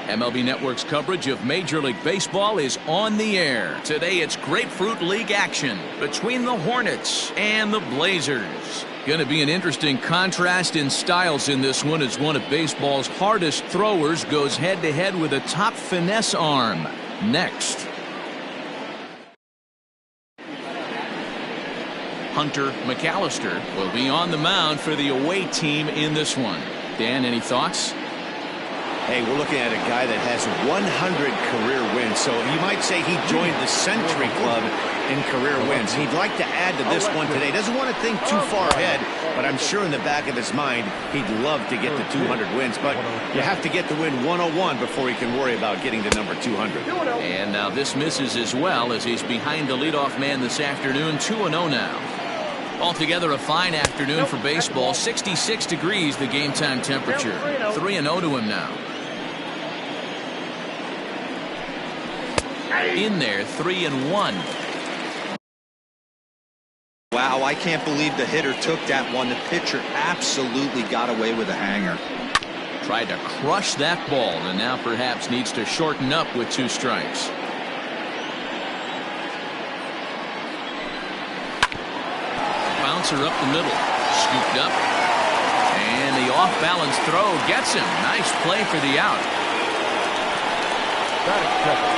MLB Network's coverage of Major League Baseball is on the air. Today it's Grapefruit League action between the Hornets and the Blazers. Going to be an interesting contrast in styles in this one as one of baseball's hardest throwers goes head-to-head with a top finesse arm. Next. Hunter McAllister will be on the mound for the away team in this one. Dan, any thoughts? Hey, we're looking at a guy that has 100 career wins, so you might say he joined the Century Club in career wins. He'd like to add to this one today. Doesn't want to think too far ahead, but I'm sure in the back of his mind he'd love to get to 200 wins, but you have to get to win 101 before he can worry about getting to number 200. And now this misses as well as he's behind the leadoff man this afternoon. 2-0 now. Altogether a fine afternoon for baseball. 66 degrees the game time temperature. 3-0 to him now. In there, 3-1. Wow, I can't believe the hitter took that one. The pitcher absolutely got away with a hanger. Tried to crush that ball and now perhaps needs to shorten up with 2 strikes. Bouncer up the middle, scooped up, and the off-balance throw gets him. Nice play for the out. Batting second,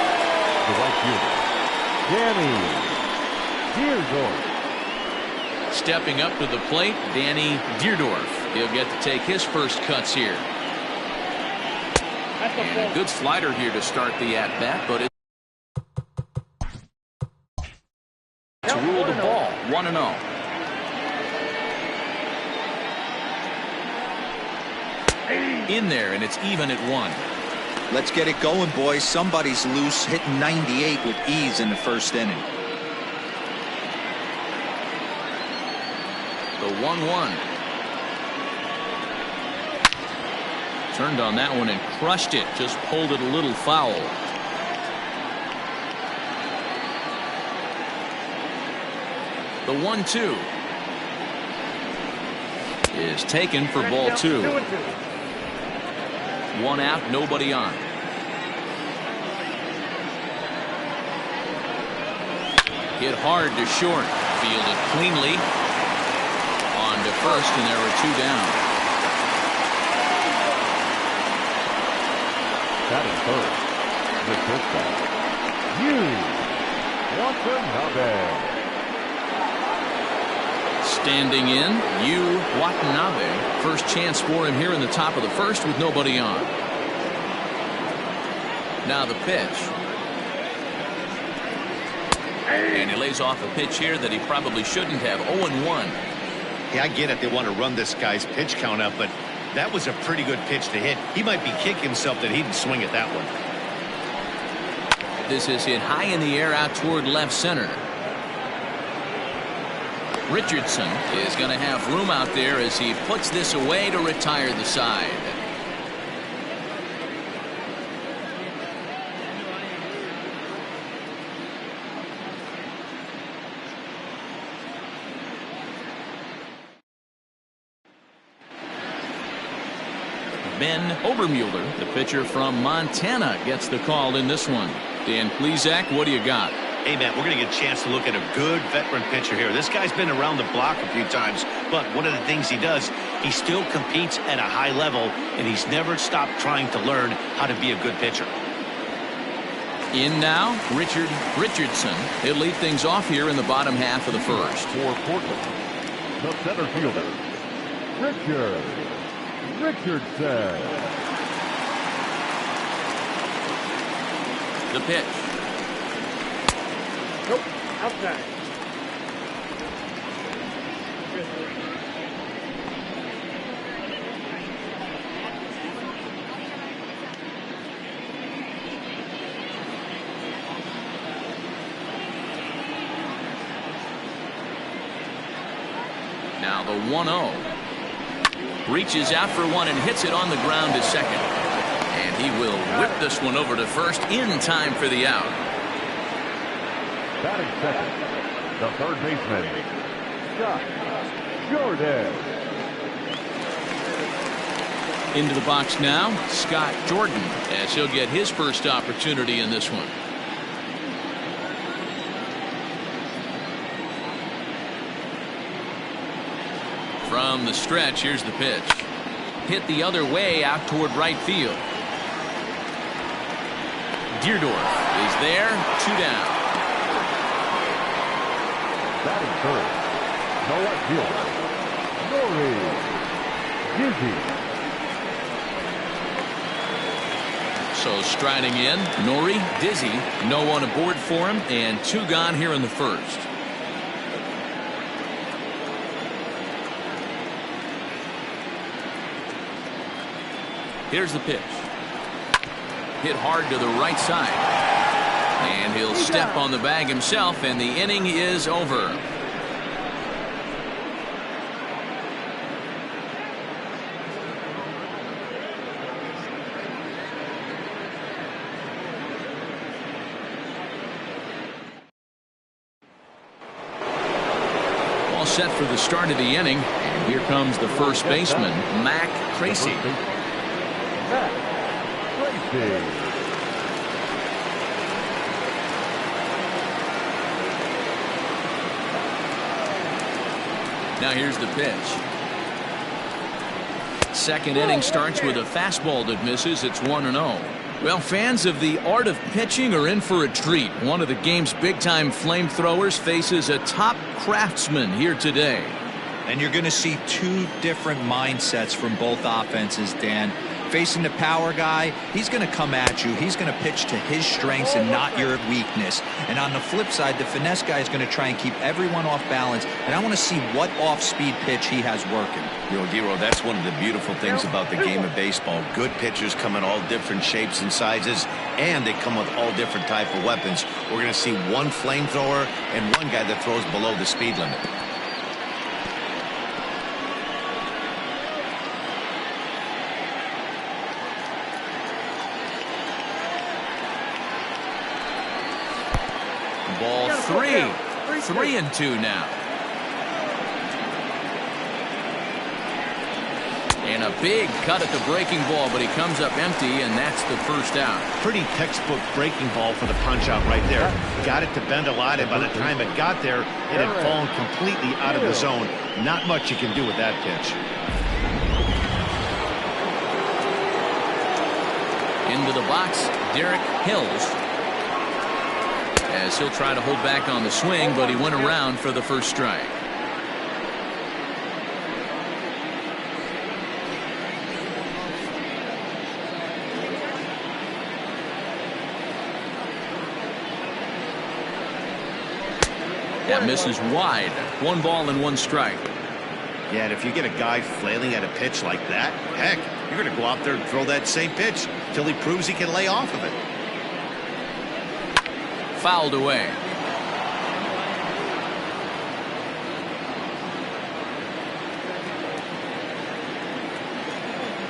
the right fielder, Danny Deerdorf. Stepping up to the plate, Danny Deerdorf. He'll get to take his first cuts here. And a good slider here to start the at-bat, but it's ruled the ball, 1-0. In there, and it's even at 1. Let's get it going, boys. Somebody's loose, hitting 98 with ease in the first inning. The 1-1. Turned on that one and crushed it. Just pulled it a little foul. The 1-2 is taken for ball 2. 1 out, nobody on. Hit hard to short. Fielded cleanly. On to first, and there were 2 down. That is first. The pitchback. Watanabe. Standing in, Watanabe. First chance for him here in the top of the first with nobody on. Now the pitch. And he lays off a pitch here that he probably shouldn't have. 0-1. Yeah, I get it. They want to run this guy's pitch count up, but that was a pretty good pitch to hit. He might be kicking himself that he didn't swing at that one. This is hit high in the air out toward left center. Richardson is going to have room out there as he puts this away to retire the side. Ben Obermueller, the pitcher from Montana, gets the call in this one. Dan Plesac, what do you got? Hey, Matt, we're going to get a chance to look at a good veteran pitcher here. This guy's been around the block a few times, but one of the things he does, he still competes at a high level, and he's never stopped trying to learn how to be a good pitcher. In now, Richardson. He'll lead things off here in the bottom half of the first. For Portland, the center fielder, Richardson. The pitch. Nope, outside. Now the 1-0. Reaches out for one and hits it on the ground to second. And he will whip this one over to first in time for the out. Batting second, the third baseman, Scott Jordan. Into the box now, Scott Jordan, as he'll get his first opportunity in this one. From the stretch, here's the pitch. Hit the other way out toward right field. Deerdorf is there, 2 down. Batting first, the left fielder, Nori Dizzy. So striding in, Nori Dizzy, no one aboard for him, and 2 gone here in the first. Here's the pitch. Hit hard to the right side. And he'll step on the bag himself, and the inning is over. All set for the start of the inning. And here comes the first baseman, Mac Tracy. Now here's the pitch. Second inning starts with a fastball that misses. It's 1-0. Well, fans of the art of pitching are in for a treat. One of the game's big-time flamethrowers faces a top craftsman here today. And you're going to see 2 different mindsets from both offenses, Dan. Facing the power guy, he's going to come at you. He's going to pitch to his strengths and not your weakness. And on the flip side, the finesse guy is going to try and keep everyone off balance. And I want to see what off-speed pitch he has working. Giro, that's one of the beautiful things about the game of baseball. Good pitchers come in all different shapes and sizes, and they come with all different type of weapons. We're going to see one flamethrower and one guy that throws below the speed limit. Ball 3-2 now. And a big cut at the breaking ball, but he comes up empty, and that's the first out. Pretty textbook breaking ball for the punch out right there. Got it to bend a lot, and by the time it got there, it had fallen completely out of the zone. Not much you can do with that pitch. Into the box, Derek Hills. As he'll try to hold back on the swing, but he went around for the first strike. That misses wide. 1 ball and 1 strike. Yeah, and if you get a guy flailing at a pitch like that, heck, you're going to go out there and throw that same pitch till he proves he can lay off of it. Fouled away.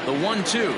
The 1-2.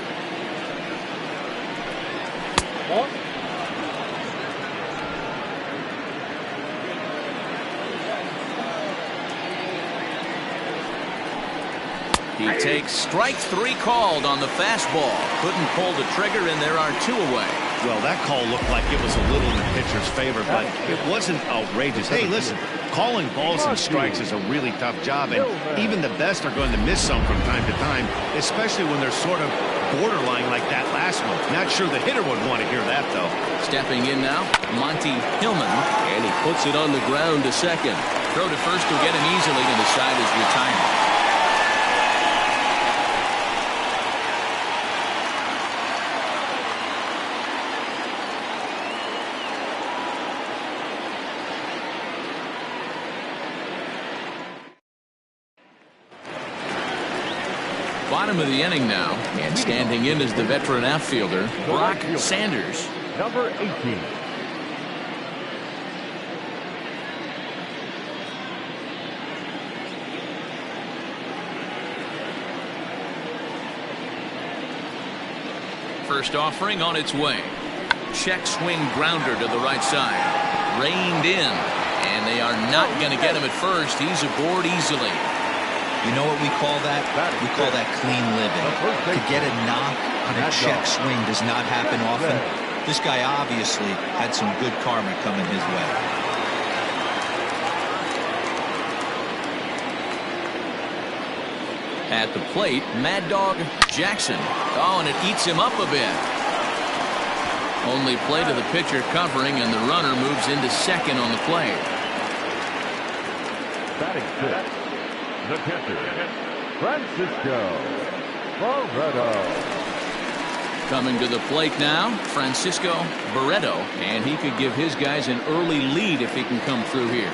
He takes strike 3 called on the fastball. Couldn't pull the trigger, and there are 2 away. Well, that call looked like it was a little in the pitcher's favor, but it wasn't outrageous. Hey, listen, calling balls and strikes is a really tough job, and even the best are going to miss some from time to time, especially when they're sort of borderline like that last one. Not sure the hitter would want to hear that, though. Stepping in now, Monty Hillman, and he puts it on the ground to second. Throw to first will get him easily, and the side is retired. Bottom of the inning now, and standing in is the veteran outfielder, Brock Sanders. Number 18. First offering on its way. Check swing grounder to the right side. Reined in, and they are not going to get him at first. He's aboard easily. You know what we call that? We call that clean living. To get a knock on a check swing does not happen often. This guy obviously had some good karma coming his way. At the plate, Mad Dog Jackson. Oh, and it eats him up a bit. Only play to the pitcher covering, and the runner moves into second on the play. Batting fifth, the catcher, Francisco Barreto. Coming to the plate now, Francisco Barreto, and he could give his guys an early lead if he can come through here.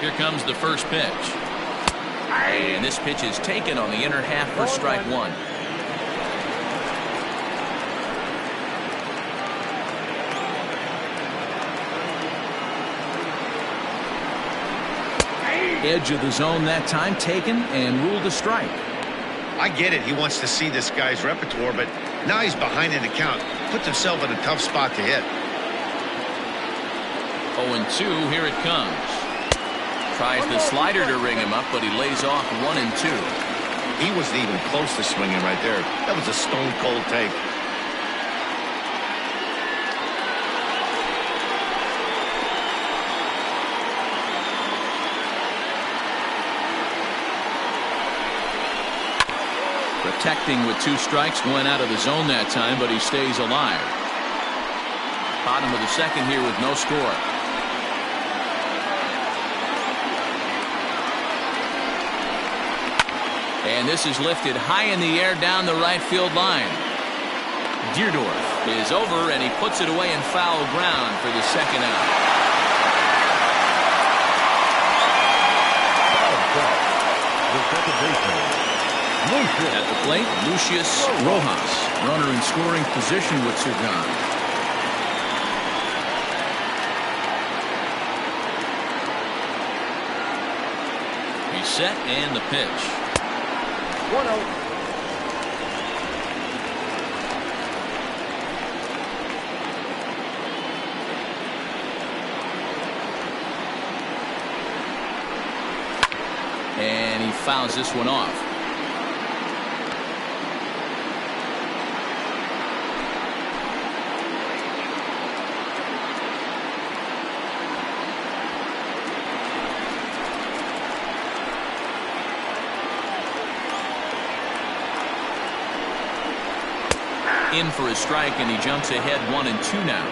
Here comes the first pitch. And this pitch is taken on the inner half for strike one. Edge of the zone that time, taken and ruled a strike. I get it. He wants to see this guy's repertoire, but now he's behind in the count. Puts himself in a tough spot to hit. 0-2, here it comes. Tries the slider to ring him up, but he lays off 1-2. He wasn't even close to swinging right there. That was a stone-cold take. Protecting with 2 strikes, went out of the zone that time, but he stays alive. Bottom of the second here with no score. And this is lifted high in the air down the right field line. Deerdorf is over, and he puts it away in foul ground for the second out. The second baseman, At the plate, Lucius Rojas, runner in scoring position with 2 gone. He's set, and the pitch. 1-0. And he fouls this one off. In for a strike, and he jumps ahead 1-2 now.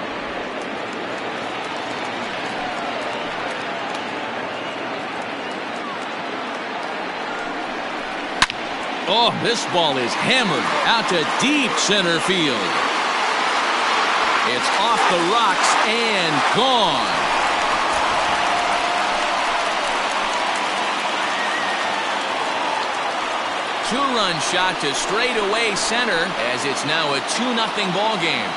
Oh, this ball is hammered out to deep center field. It's off the rocks and gone. Two-run shot to straightaway center, as it's now a 2-0 ball game.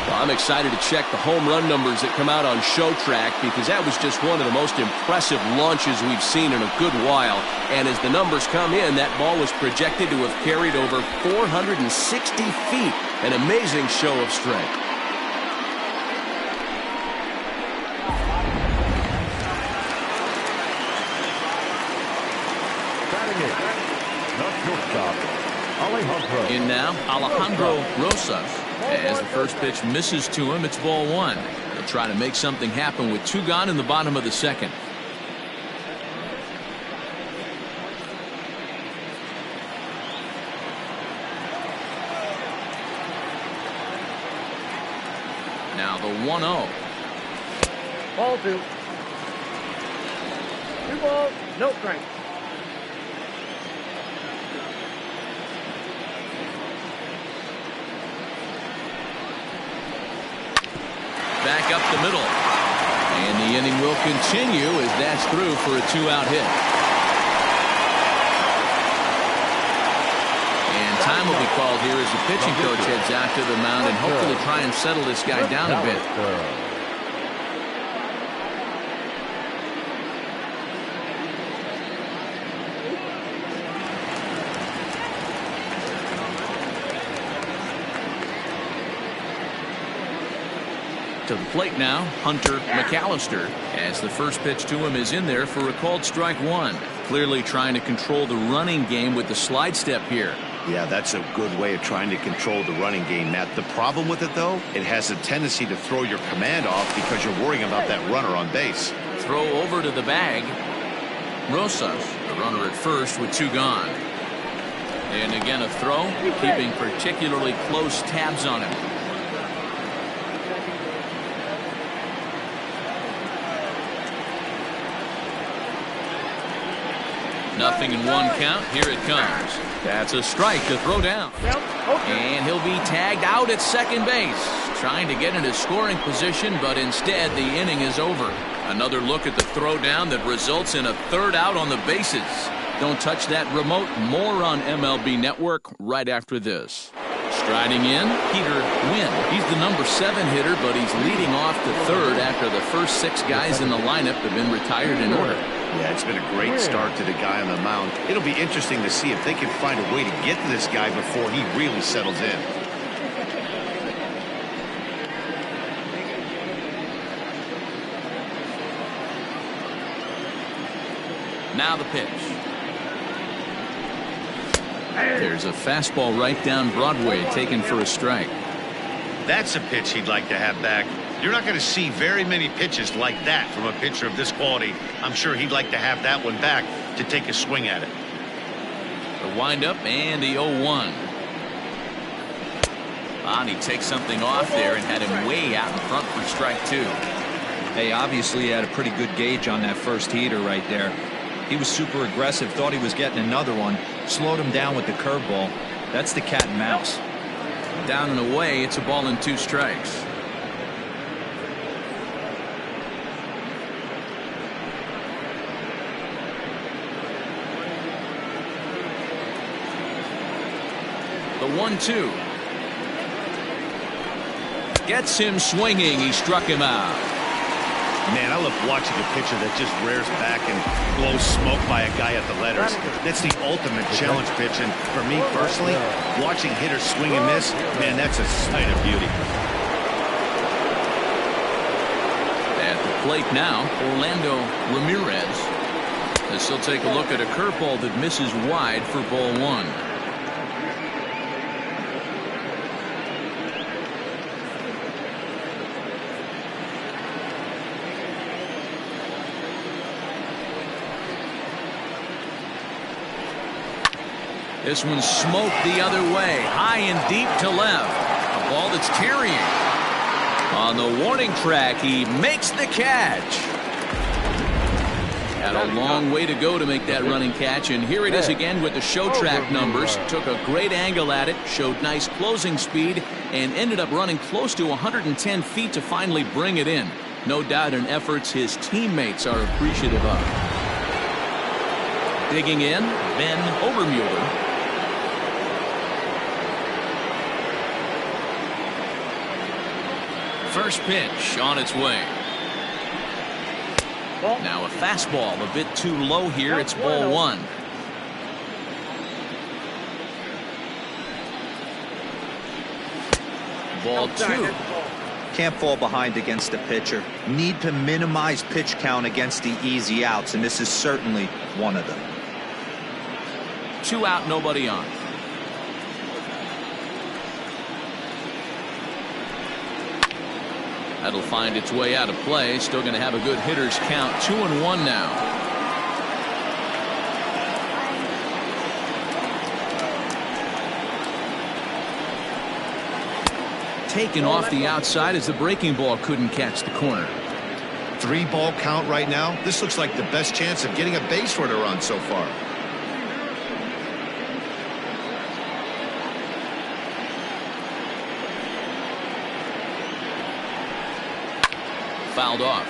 Well, I'm excited to check the home run numbers that come out on Show Track, because that was just one of the most impressive launches we've seen in a good while. And as the numbers come in, that ball was projected to have carried over 460 feet. An amazing show of strength. In now, Alejandro Rosas. As the first pitch misses to him, it's ball 1. He'll try to make something happen with 2 gone in the bottom of the second. Now the 1-0. Ball 2. 2 balls, no strikes. Back up the middle. And the inning will continue as that's through for a 2-out hit. And time will be called here as the pitching coach heads out to the mound and hopefully try and settle this guy down a bit. To the plate now, Hunter McAllister, as the first pitch to him is in there for a called strike one. Clearly trying to control the running game with the slide step here. Yeah, that's a good way of trying to control the running game, Matt. The problem with it, though, it has a tendency to throw your command off because you're worrying about that runner on base. Throw over to the bag. Rosas, the runner at first with two gone. And again a throw, keeping particularly close tabs on him. Nothing in one count. Here it comes. That's a strike to throw down. And he'll be tagged out at second base. Trying to get into scoring position, but instead the inning is over. Another look at the throw down that results in a third out on the bases. Don't touch that remote. More on MLB Network right after this. Striding in, Peter Wynn. He's the number 7 hitter, but he's leading off to third after the first 6 guys in the lineup have been retired in order. Yeah, it's been a great start to the guy on the mound. It'll be interesting to see if they can find a way to get to this guy before he really settles in. Now the pitch. There's a fastball right down Broadway taken for a strike. That's a pitch he'd like to have back. You're not going to see very many pitches like that from a pitcher of this quality. I'm sure he'd like to have that one back to take a swing at it. The windup and the 0-1. And he takes something off there and had him way out in front for strike 2. Hey, obviously he had a pretty good gauge on that first heater right there. He was super aggressive, thought he was getting another one, slowed him down with the curveball. That's the cat and mouse. Down and away, it's a ball and 2 strikes. The 1-2. Gets him swinging. He struck him out. Man, I love watching a pitcher that just rears back and blows smoke by a guy at the letters. That's the ultimate challenge pitch. And for me personally, watching hitters swing and miss, man, that's a sight of beauty. At the plate now, Orlando Ramirez. As he'll take a look at a curveball that misses wide for ball 1. This one's smoked the other way, high and deep to left. A ball that's carrying. On the warning track, he makes the catch. Had a long way to go to make that running catch, and here it is again with the show track numbers. Took a great angle at it, showed nice closing speed, and ended up running close to 110 feet to finally bring it in. No doubt in efforts his teammates are appreciative of. Digging in, Ben Obermueller. First pitch on its way. Now a fastball a bit too low here. It's ball 1. Ball 2. Can't fall behind against a pitcher. Need to minimize pitch count against the easy outs, and this is certainly one of them. 2 out, nobody on. That'll find its way out of play. Still going to have a good hitter's count. 2-1 now. Taken off the outside as the breaking ball couldn't catch the corner. 3-ball count right now. This looks like the best chance of getting a base runner on so far. Fouled off.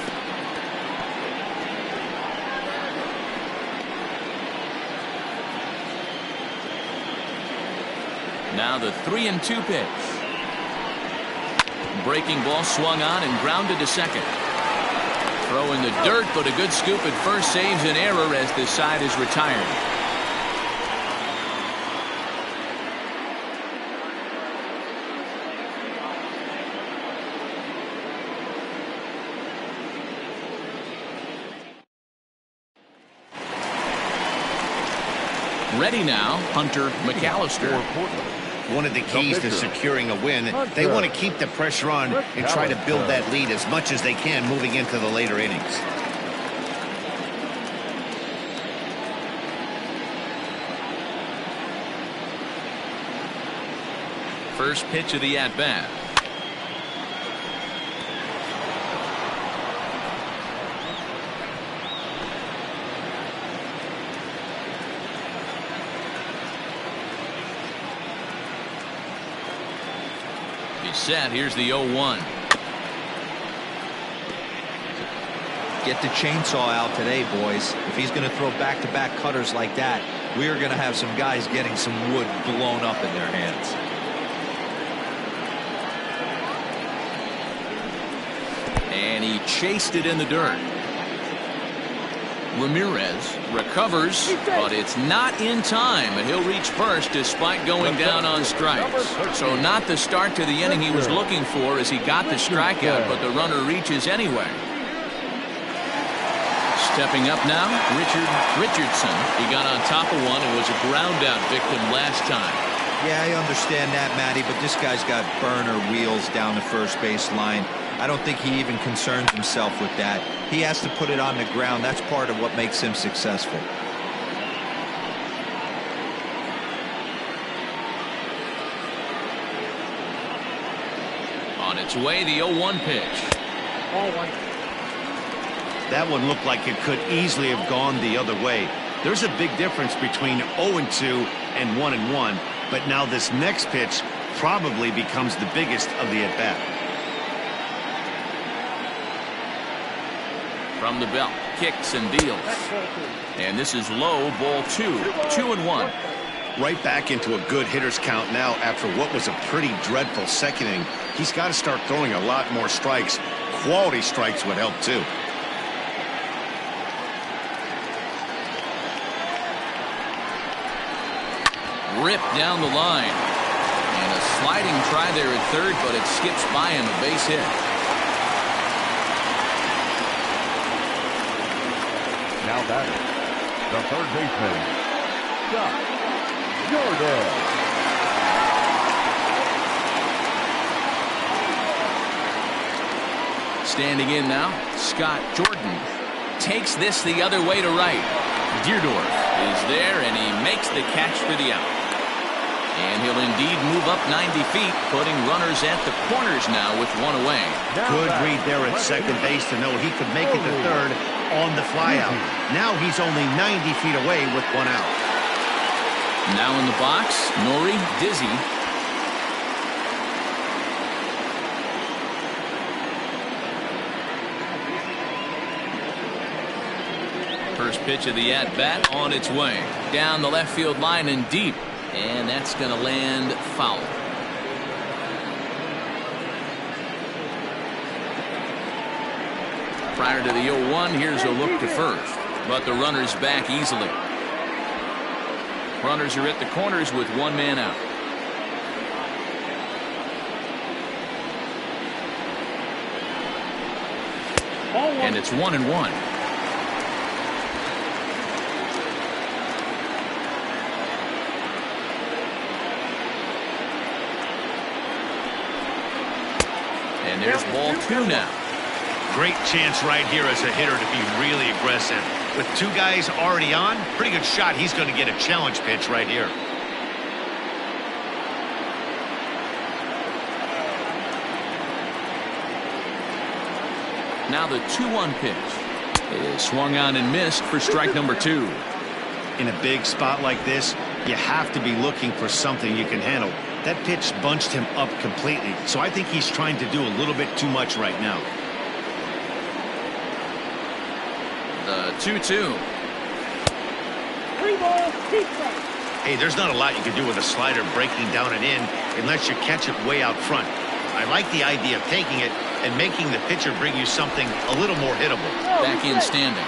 Now the 3-2 pitch. Breaking ball swung on and grounded to second. Throw in the dirt, but a good scoop at first saves an error as this side is retired. Ready now, Hunter McAllister. One of the keys to securing a win, they want to keep the pressure on and try to build that lead as much as they can moving into the later innings. First pitch of the at-bat. He's set. Here's the 0-1. Get the chainsaw out today, boys. If he's going to throw back-to-back cutters like that, we are going to have some guys getting some wood blown up in their hands. And he chased it in the dirt. Ramirez recovers, but it's not in time. And he'll reach first despite going down on strikes. So not the start to the inning he was looking for as he got the strikeout, but the runner reaches anyway. Stepping up now, Richardson. He got on top of one and was a ground out victim last time. Yeah, I understand that, Matty, but this guy's got burner wheels down the first base line. I don't think he even concerns himself with that. He has to put it on the ground. That's part of what makes him successful. On its way, the 0-1 pitch. That one looked like it could easily have gone the other way. There's a big difference between 0-2 and 1-1, but now this next pitch probably becomes the biggest of the at-bat. From the belt, kicks and deals. And this is low, ball 2, 2-1. Right back into a good hitter's count now after what was a pretty dreadful second inning. He's got to start throwing a lot more strikes. Quality strikes would help too. Ripped down the line. And a sliding try there at third, but it skips by him, a base hit. Now batting, the third baseman, Scott Jordan. Standing in now, Scott Jordan takes this the other way to right. Deerdorf is there, and he makes the catch for the out. And he'll indeed move up 90 feet, putting runners at the corners now with one away. Good read there at second base to know he could make it to third on the flyout. Now he's only 90 feet away with one out. Now in the box, Nori Dizzy. First pitch of the at-bat on its way. Down the left field line and deep. And that's going to land foul. Prior to the 0-1, here's a look to first. But the runner's back easily. Runners are at the corners with one man out. And it's 1-1. And there's ball 2 now. Great chance right here as a hitter to be really aggressive. With two guys already on, pretty good shot. He's going to get a challenge pitch right here. Now the 2-1 pitch is swung on and missed for strike number 2. In a big spot like this, you have to be looking for something you can handle. That pitch bunched him up completely, so I think he's trying to do a little bit too much right now. The 2-2. 3 balls, 2 strikes. Hey, there's not a lot you can do with a slider breaking down and in unless you catch it way out front. I like the idea of taking it and making the pitcher bring you something a little more hittable. Back in standing.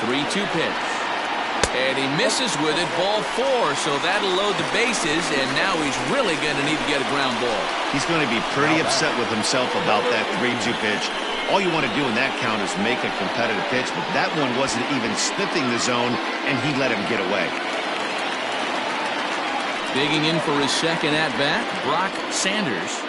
The 3-2 pitch. And he misses with it, ball 4, so that'll load the bases, and now he's really going to need to get a ground ball. He's going to be pretty upset with himself about that 3-2 pitch. All you want to do in that count is make a competitive pitch, but that one wasn't even sniffing the zone, and he let him get away. Digging in for his second at-bat, Brock Sanders.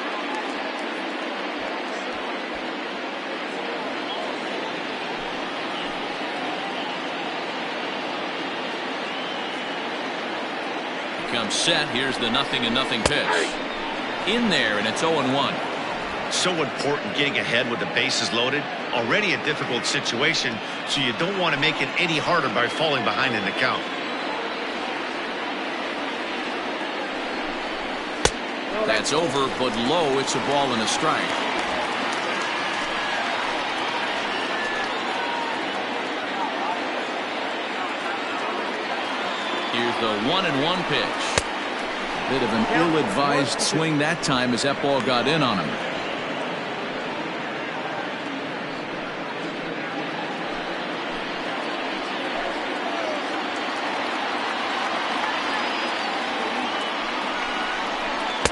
Comes set. Here's the 0-0 pitch. In there, and it's 0-1. So important getting ahead with the bases loaded. Already a difficult situation, so you don't want to make it any harder by falling behind in the count. That's over, but low. It's a ball and a strike. Here's the 1-1 pitch. Bit of an ill-advised swing that time as that ball got in on him.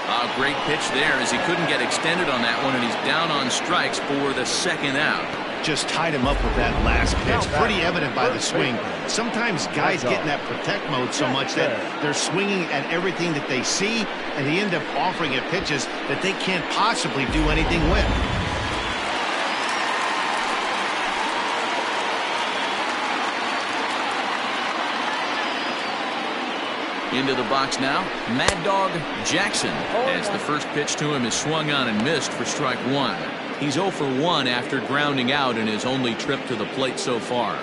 A great pitch there as he couldn't get extended on that one, and he's down on strikes for the second out. Just tied him up with that last pitch. Pretty evident by the swing. Sometimes guys get in that protect mode so much that they're swinging at everything that they see, and they end up offering it pitches that they can't possibly do anything with. Into the box now, Mad Dog Jackson, as the first pitch to him is swung on and missed for strike 1. He's 0 for 1 after grounding out in his only trip to the plate so far.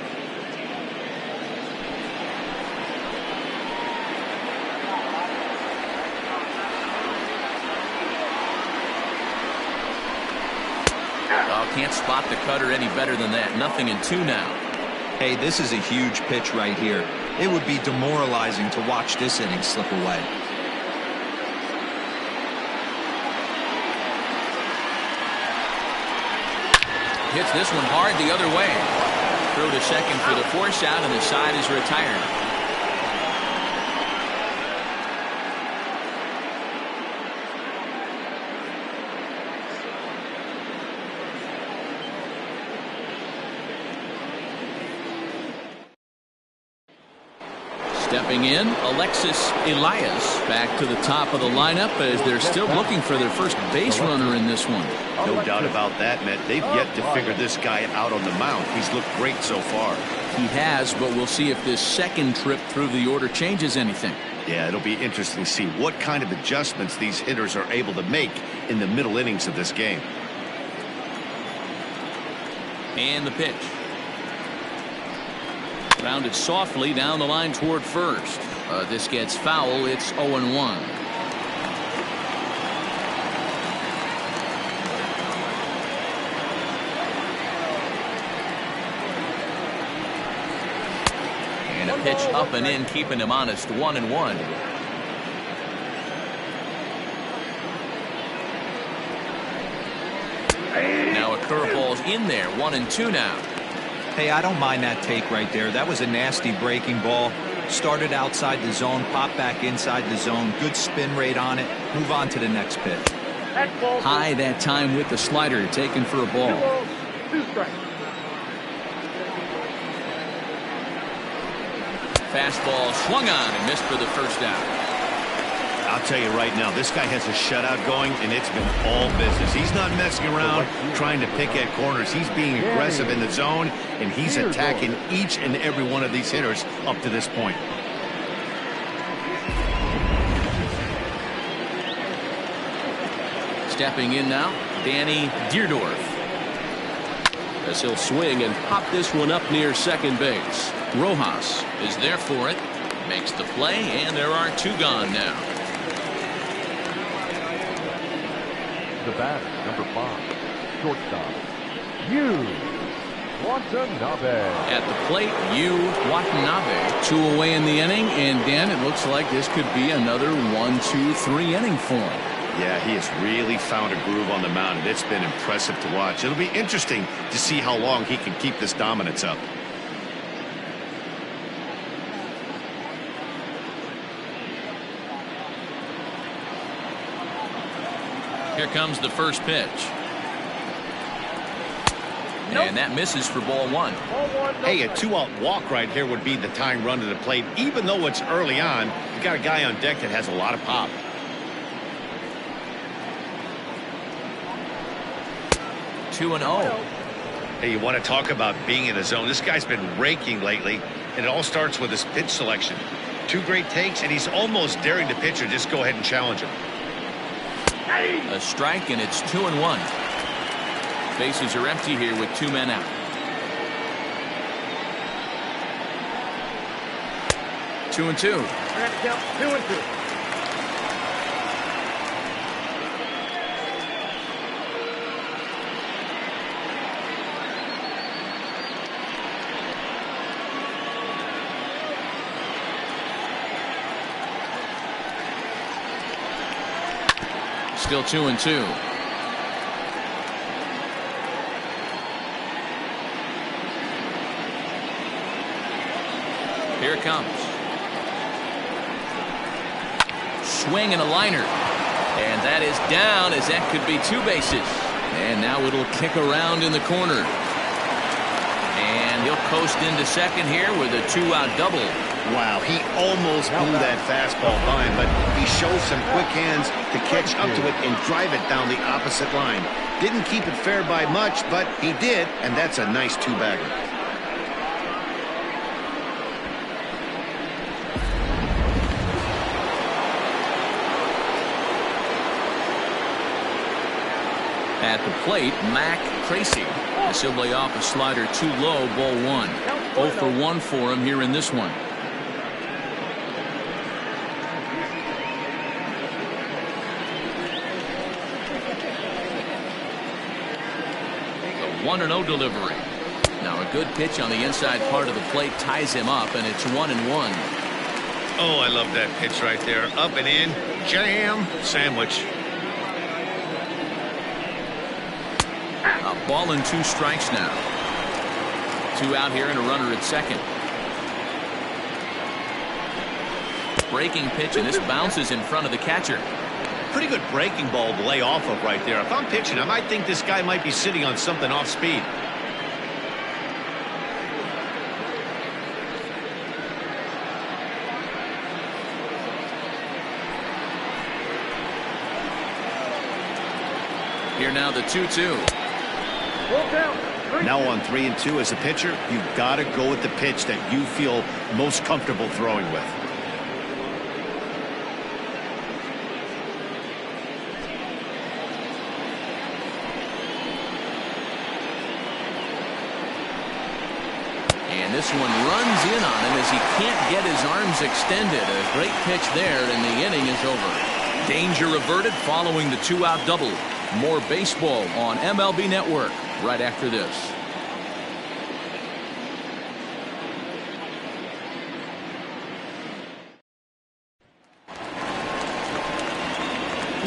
Oh, can't spot the cutter any better than that. 0-2 now. Hey, this is a huge pitch right here. It would be demoralizing to watch this inning slip away. Hits this one hard the other way. Throw to second for the force out, and the side is retired. Stepping in, Alexis Elias back to the top of the lineup as they're still looking for their first base runner in this one. No doubt about that, Matt. They've yet to figure this guy out on the mound. He's looked great so far. He has, but we'll see if this second trip through the order changes anything. Yeah, it'll be interesting to see what kind of adjustments these hitters are able to make in the middle innings of this game. And the pitch. Rounded softly down the line toward first. This gets foul. It's 0-1. And a pitch up and in, keeping him honest. 1-1. Now a curveball's in there. 1-2 now. Hey, I don't mind that take right there. That was a nasty breaking ball. Started outside the zone, popped back inside the zone. Good spin rate on it. Move on to the next pitch. High that time with the slider, taken for a ball. 2 strikes. Fastball swung on and missed for the first out. I'll tell you right now, this guy has a shutout going, and it's been all business. He's not messing around trying to pick at corners. He's being aggressive in the zone, and he's attacking each and every one of these hitters up to this point. Stepping in now, Danny Deerdorf. As he'll swing and pop this one up near second base. Rojas is there for it. Makes the play, and there are 2 gone now. The batter, number 5, shortstop, Yu Watanabe. At the plate, Yu Watanabe. 2 away in the inning, and Dan, it looks like this could be another 1-2-3 inning for him. Yeah, he has really found a groove on the mound, and it's been impressive to watch. It'll be interesting to see how long he can keep this dominance up. Here comes the first pitch. Nope. And that misses for ball one. Ball one, no Hey, a strike. 2-out walk right here would be the tying run to the plate. Even though it's early on, you got a guy on deck that has a lot of pop. Two and oh. Hey, you want to talk about being in a zone. This guy's been raking lately, and it all starts with his pitch selection. 2 great takes, and he's almost daring the pitcher just go ahead and challenge him. A strike, and it's 2-1. Bases are empty here with 2 men out. 2-2. We're going to count 2-2. Still 2-2. Here it comes. Swing and a liner. And that is down, as that could be 2 bases. And now it'll kick around in the corner. And he'll coast into second here with a 2-out double. Wow, he almost blew that fastball by him, but he shows some quick hands to catch up to it and drive it down the opposite line. Didn't keep it fair by much, but he did, and that's a nice 2-bagger. At the plate, Mac Tracy. This will lay off a slider too low, ball 1. 0 for 1 for him here in this one. The 1-0 delivery. Now a good pitch on the inside part of the plate ties him up, and it's 1-1. Oh, I love that pitch right there. Up and in, jam, sandwich. A ball and 2 strikes now. 2 out here and a runner at second. Breaking pitch, and this bounces in front of the catcher. Pretty good breaking ball to lay off of right there. If I'm pitching, I might think this guy might be sitting on something off speed. Here now the 2-2. Now on 3-2 as a pitcher, you've got to go with the pitch that you feel most comfortable throwing with. And this one runs in on him as he can't get his arms extended. A great pitch there, and the inning is over. Danger averted following the 2-out double. More baseball on MLB Network right after this.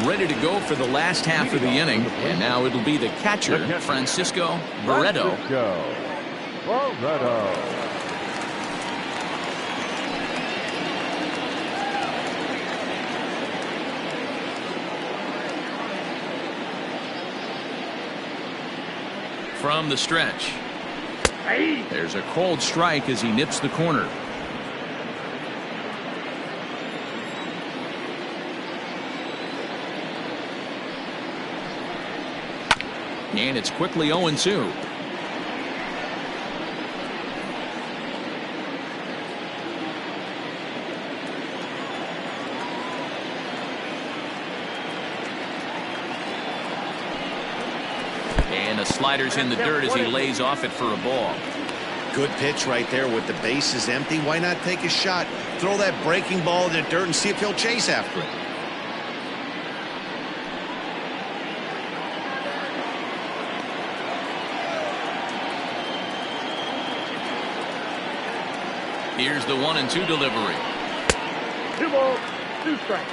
Ready to go for the last half of the inning, and now it'll be the catcher, Francisco Barreto. From the stretch. There's a cold strike as he nips the corner. And it's quickly 0-2. And the slider's in the dirt as he lays off it for a ball. Good pitch right there with the bases empty. Why not take a shot? Throw that breaking ball in the dirt and see if he'll chase after it. Here's the 1-2 delivery. 2 balls, 2 strikes.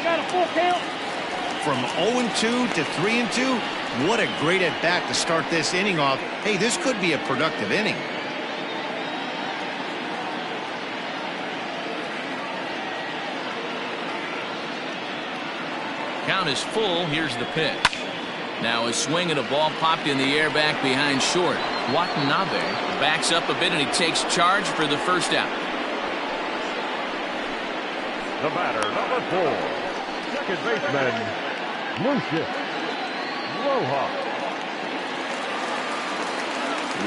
Got a full count. from 0-2 to 3-2. What a great at-bat to start this inning off. Hey, this could be a productive inning. Count is full. Here's the pitch. Now a swing and a ball popped in the air back behind short. Watanabe backs up a bit and he takes charge for the first out. The batter, number 4, second baseman, Lucius Rojas.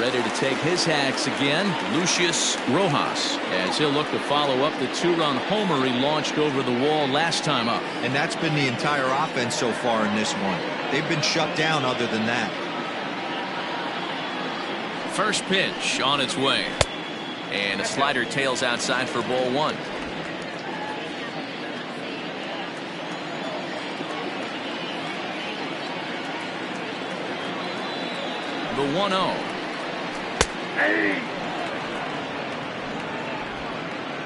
Ready to take his hacks again, Lucius Rojas, as he'll look to follow up the 2-run homer he launched over the wall last time up. And that's been the entire offense so far in this one. They've been shut down other than that. First pitch on its way. And a slider tails outside for ball 1. The 1-0.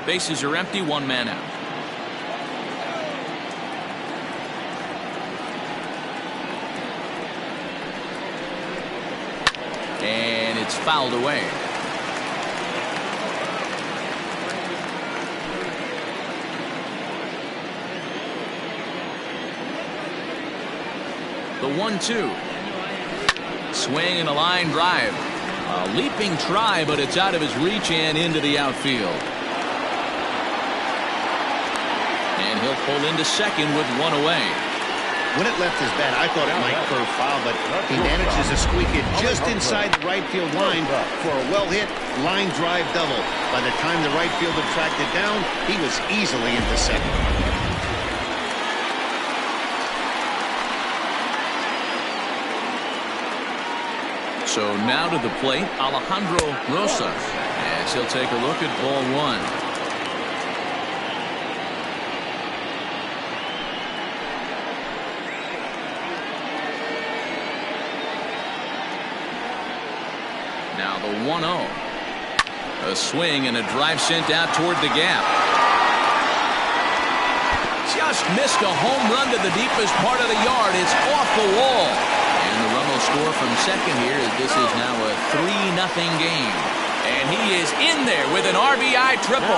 Bases are empty, 1 man out. And it's fouled away. The 1-2. Swing and a line drive. A leaping try, but it's out of his reach and into the outfield. And he'll pull into second with 1 away. When it left his bat, I thought it might curve foul, but he manages to squeak it just inside the right field line for a well-hit line drive double. By the time the right fielder tracked it down, he was easily into second. So now to the plate, Alejandro Rosas, as he'll take a look at ball 1. Now the 1-0. A swing and a drive sent out toward the gap. Just missed a home run to the deepest part of the yard. It's off the wall. And the run will score from second here as this is now a 3-0 game. And he is in there with an RBI triple.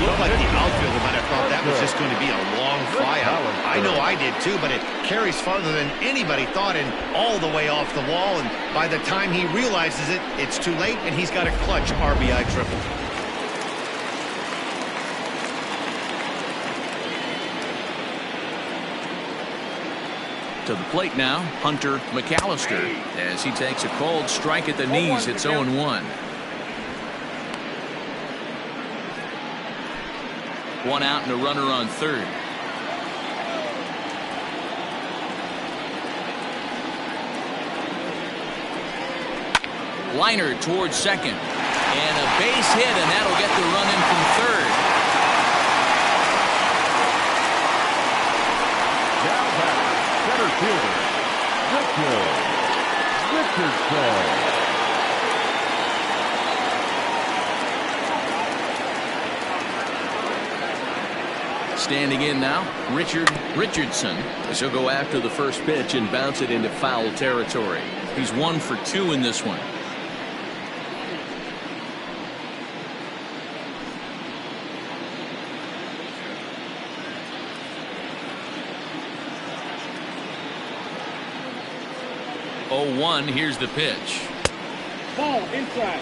Looked like the outfielder might have thought that was just going to be a long fly out. I know I did too, but it carries farther than anybody thought and all the way off the wall. And by the time he realizes it, it's too late and he's got a clutch RBI triple. To the plate now, Hunter McAllister, as he takes a cold strike at the knees. It's 0-1. 1 out and a runner on third. Liner towards second. And a base hit, and that'll get the run in from third. Now batter, center fielder, Richardson. Standing in now, Richardson, as he'll go after the first pitch and bounce it into foul territory. He's 1 for 2 in this one. Oh, 1, here's the pitch. Ball inside.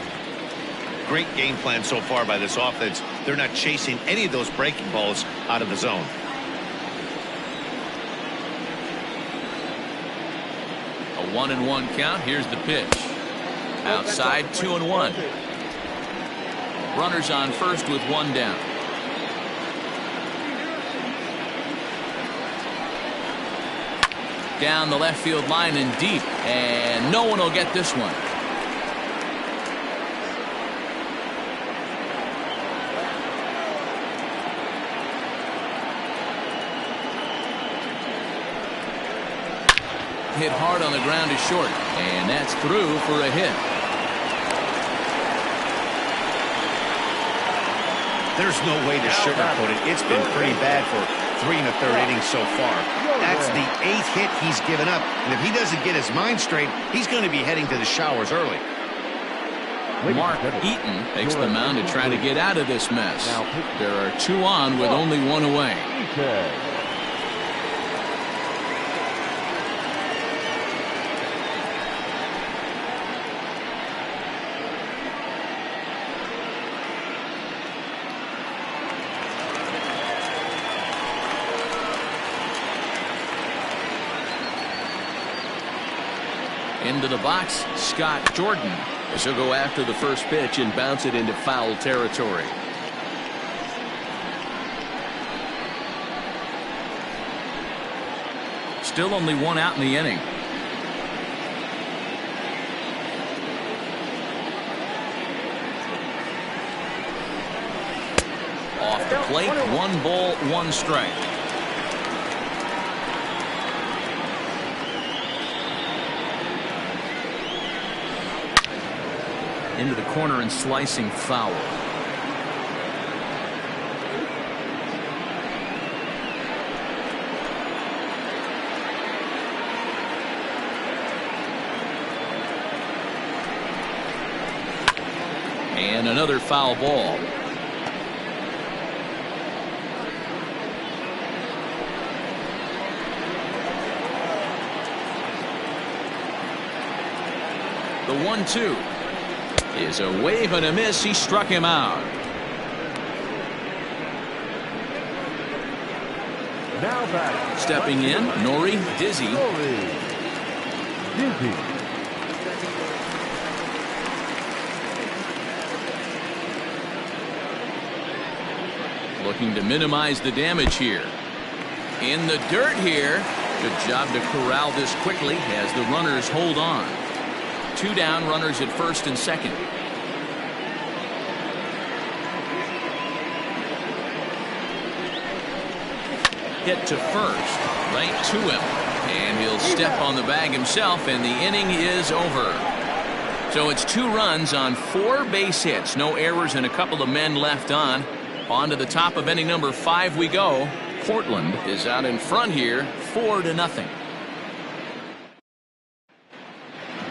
Great game plan so far by this offense. They're not chasing any of those breaking balls out of the zone. A 1-1 count. Here's the pitch. Outside, 2-1. Runners on first with 1 down. Down the left field line and deep, and no one will get this one. Hit hard on the ground is short, and that's through for a hit. There's no way to sugarcoat it. It's been pretty bad for 3 1/3 innings so far. That's the 8th hit he's given up. And if he doesn't get his mind straight, he's going to be heading to the showers early. Mark Eaton takes the mound to try to get out of this mess. There are 2 on with only 1 away. Into the box, Scott Jordan, as he'll go after the first pitch and bounce it into foul territory. Still only 1 out in the inning. Off the plate, 1 ball, 1 strike. Into the corner and slicing foul. And another foul ball. The 1-2. Is a wave and a miss. He struck him out. Now back. Stepping in, Nori Dizzy. Looking to minimize the damage here. In the dirt here. Good job to corral this quickly as the runners hold on. 2 down, runners at first and second. Hit to first, right to him. And he'll step on the bag himself, and the inning is over. So it's 2 runs on 4 base hits. No errors and a couple of men left on. On to the top of inning number 5 we go. Portland is out in front here, 4-0.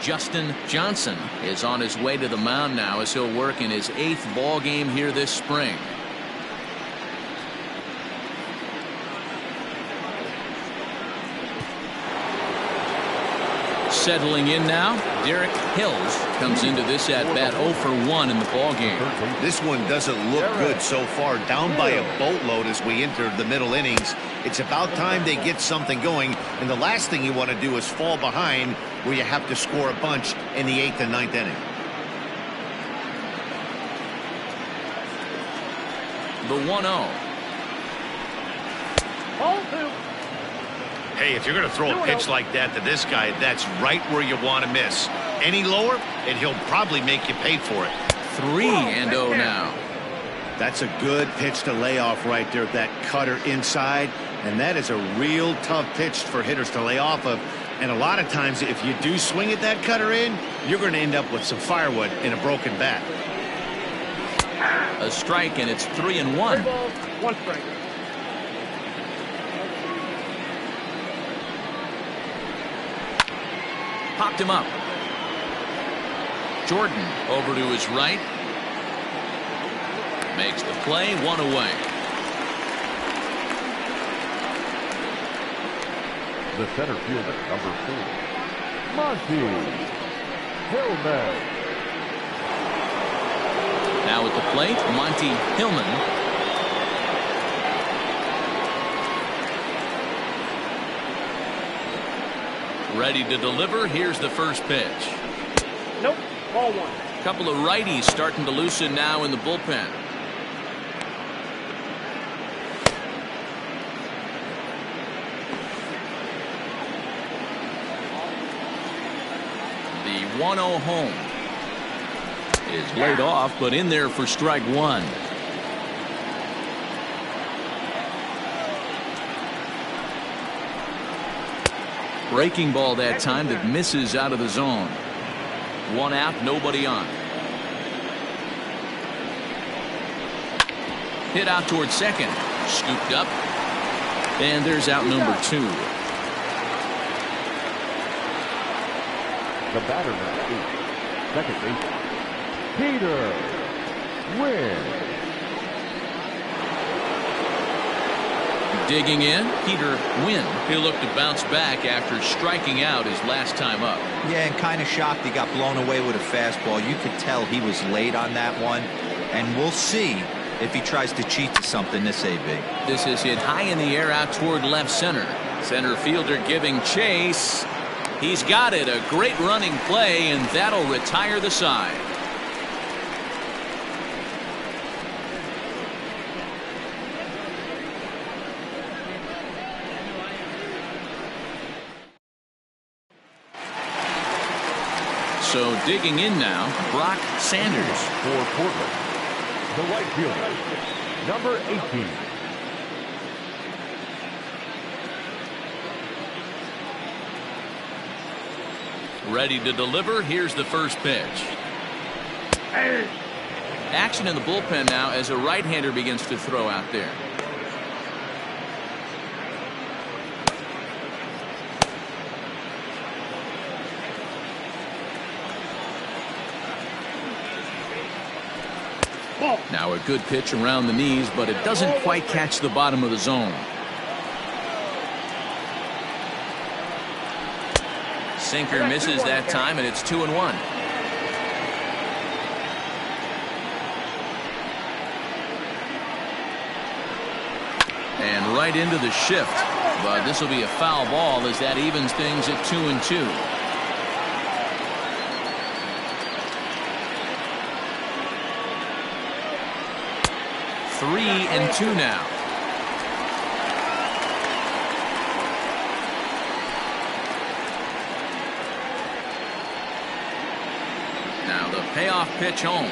Justin Johnson is on his way to the mound now as he'll work in his 8th ball game here this spring. Settling in now, Derek Hills comes into this at bat 0 for 1 in the ball game. This one doesn't look good so far. Down by a boatload as we enter the middle innings. It's about time they get something going, and the last thing you want to do is fall behind where you have to score a bunch in the 8th and 9th inning. The 1-0. Hey, if you're going to throw a pitch like that to this guy, that's right where you want to miss. Any lower, and he'll probably make you pay for it. 3-0 now. That's a good pitch to lay off right there, that cutter inside. And that is a real tough pitch for hitters to lay off of. And a lot of times, if you do swing at that cutter in, you're going to end up with some firewood in a broken bat. A strike, and it's 3-1. 1 strike. Popped him up. Jordan over to his right. Makes the play, 1 away. The center fielder, number 4, Monty Hillman. Now at the plate, Monty Hillman. Ready to deliver. Here's the first pitch. Nope. Ball 1. Couple of righties starting to loosen now in the bullpen. The 1-0 home is laid off, but in there for strike 1. Breaking ball that time that misses out of the zone. 1 out, nobody on. Hit out towards second. Scooped up. And there's out number 2. The batter now, second base, Peter Wynn. Digging in, Peter Wynn. He'll look to bounce back after striking out his last time up. Yeah, and kind of shocked he got blown away with a fastball. You could tell he was late on that one. And we'll see if he tries to cheat to something this AB. This is hit high in the air out toward left center. Center fielder giving chase. He's got it. A great running play, and that'll retire the side. So digging in now, Brock Sanders. For Portland, the right fielder, number 18. Ready to deliver. Here's the first pitch. Action in the bullpen now as a right-hander begins to throw out there. Now a good pitch around the knees, but it doesn't quite catch the bottom of the zone. Sinker misses that time, and it's 2-1. And right into the shift, but this will be a foul ball as that evens things at 2-2. 3-2 now. Now the payoff pitch home.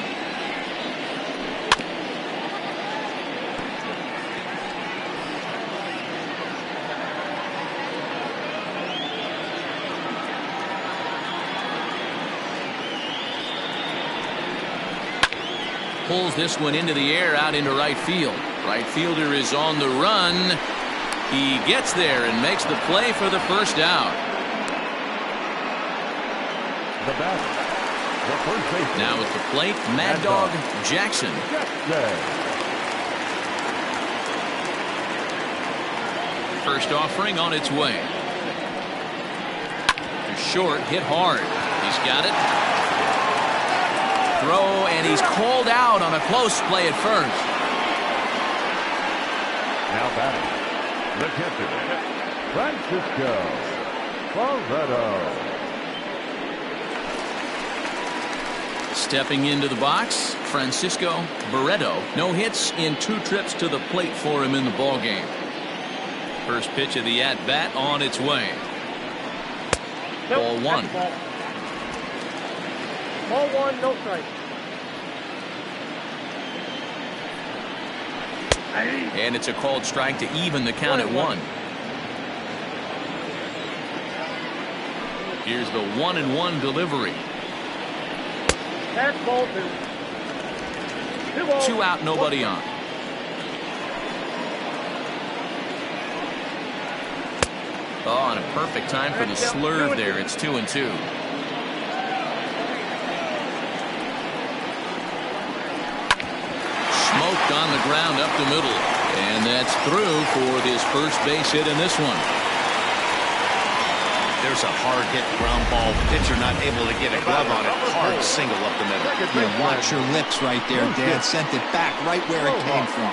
Pulls this one into the air out into right field. Right fielder is on the run. He gets there and makes the play for the first out. The batter, the first baseman. Now at the plate, Mad Dog Jackson. First offering on its way. To short, hit hard. He's got it. Throw, and he's called out on a close play at first. Now batting, the catcher, Francisco Barreto. Stepping into the box, Francisco Barreto. No hits in 2 trips to the plate for him in the ballgame. First pitch of the at-bat on its way. Ball 1. Ball 1, no strike. And it's a called strike to even the count at 1. Here's the 1-1 delivery. That's ball 2. 2 out, nobody on. Oh, and a perfect time for the slurve there. It's 2-2. Smoked on the ground up the middle, and that's through for his first base hit in this one. There's a hard hit ground ball. Pitcher not able to get a glove on it. Hard single up the middle. Yeah, watch your lips right there, Dan. Sent it back right where it came from.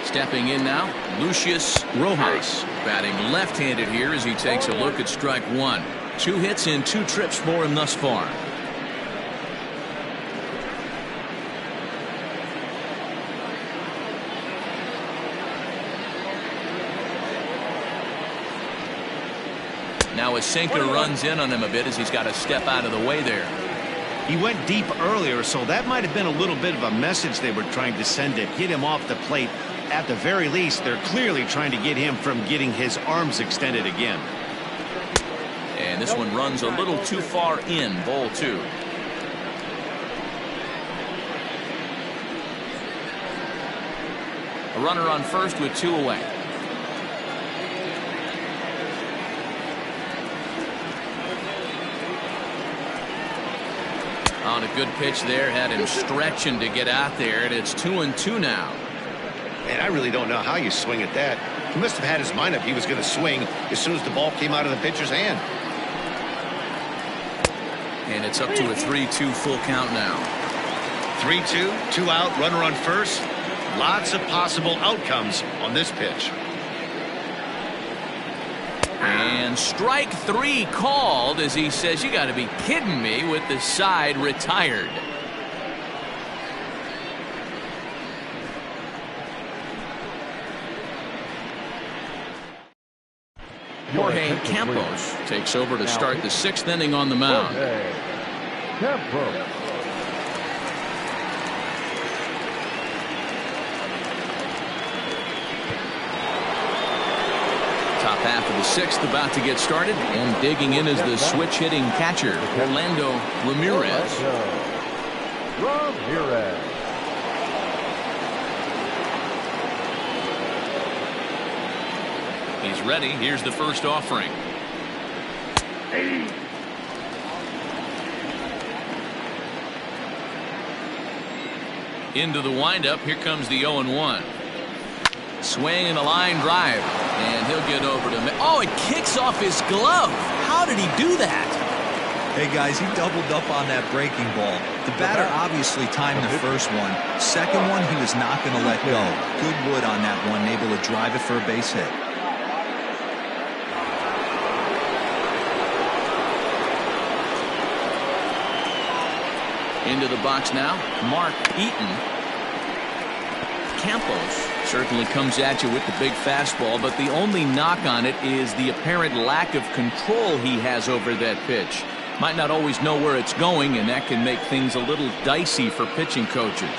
Stepping in now, Lucius Rojas, batting left-handed here as he takes a look at strike 1. 2 hits in 2 trips for him thus far. Now a sinker runs in on him a bit as he's got to step out of the way there. He went deep earlier, so that might have been a little bit of a message they were trying to send to get him off the plate. At the very least, they're clearly trying to get him from getting his arms extended again. And This one runs a little too far in, ball 2. A runner on first with 2 away. On a good pitch there, had him stretching to get out there, and it's 2-2 now. And I really don't know how you swing at that. He must have had his mind up he was going to swing as soon as the ball came out of the pitcher's hand. And it's up to a 3-2 full count now. 3-2, 2 out, runner on first. Lots of possible outcomes on this pitch. And strike 3 called as he says, you got to be kidding me, with the side retired. Jorge Campos takes over to start the 6th inning on the mound. Campos. Top half of the 6th about to get started, and digging in is the switch hitting catcher, Orlando Ramirez. He's ready. Here's the first offering. Into the windup. Here comes the 0-1. Swing and a line drive, and he'll get over to me. Oh, it kicks off his glove. How did he do that? Hey guys, he doubled up on that breaking ball. The batter obviously timed the first one. Second one, he was not going to let go. Good wood on that one, able to drive it for a base hit. Into the box now, Mark Eaton. Campos certainly comes at you with the big fastball, but the only knock on it is the apparent lack of control he has over that pitch. Might not always know where it's going, and that can make things a little dicey for pitching coaches.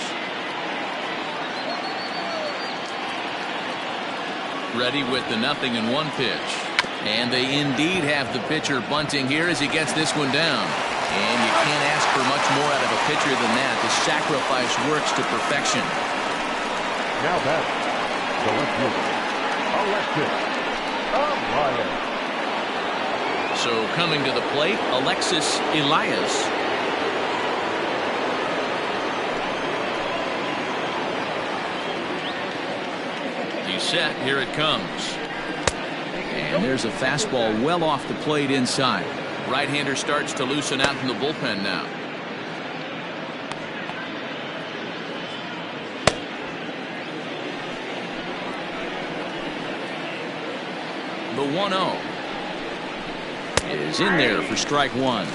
Ready with the 0-1 pitch. And they indeed have the pitcher bunting here as he gets this one down. And you can't ask for much more out of a pitcher than that. The sacrifice works to perfection. Now back, the left fielder, Alexis Elias. So coming to the plate, Alexis Elias. He's set. Here it comes. And there's a fastball well off the plate inside. Right-hander starts to loosen out in the bullpen now. The 1-0 is in there for strike 1. I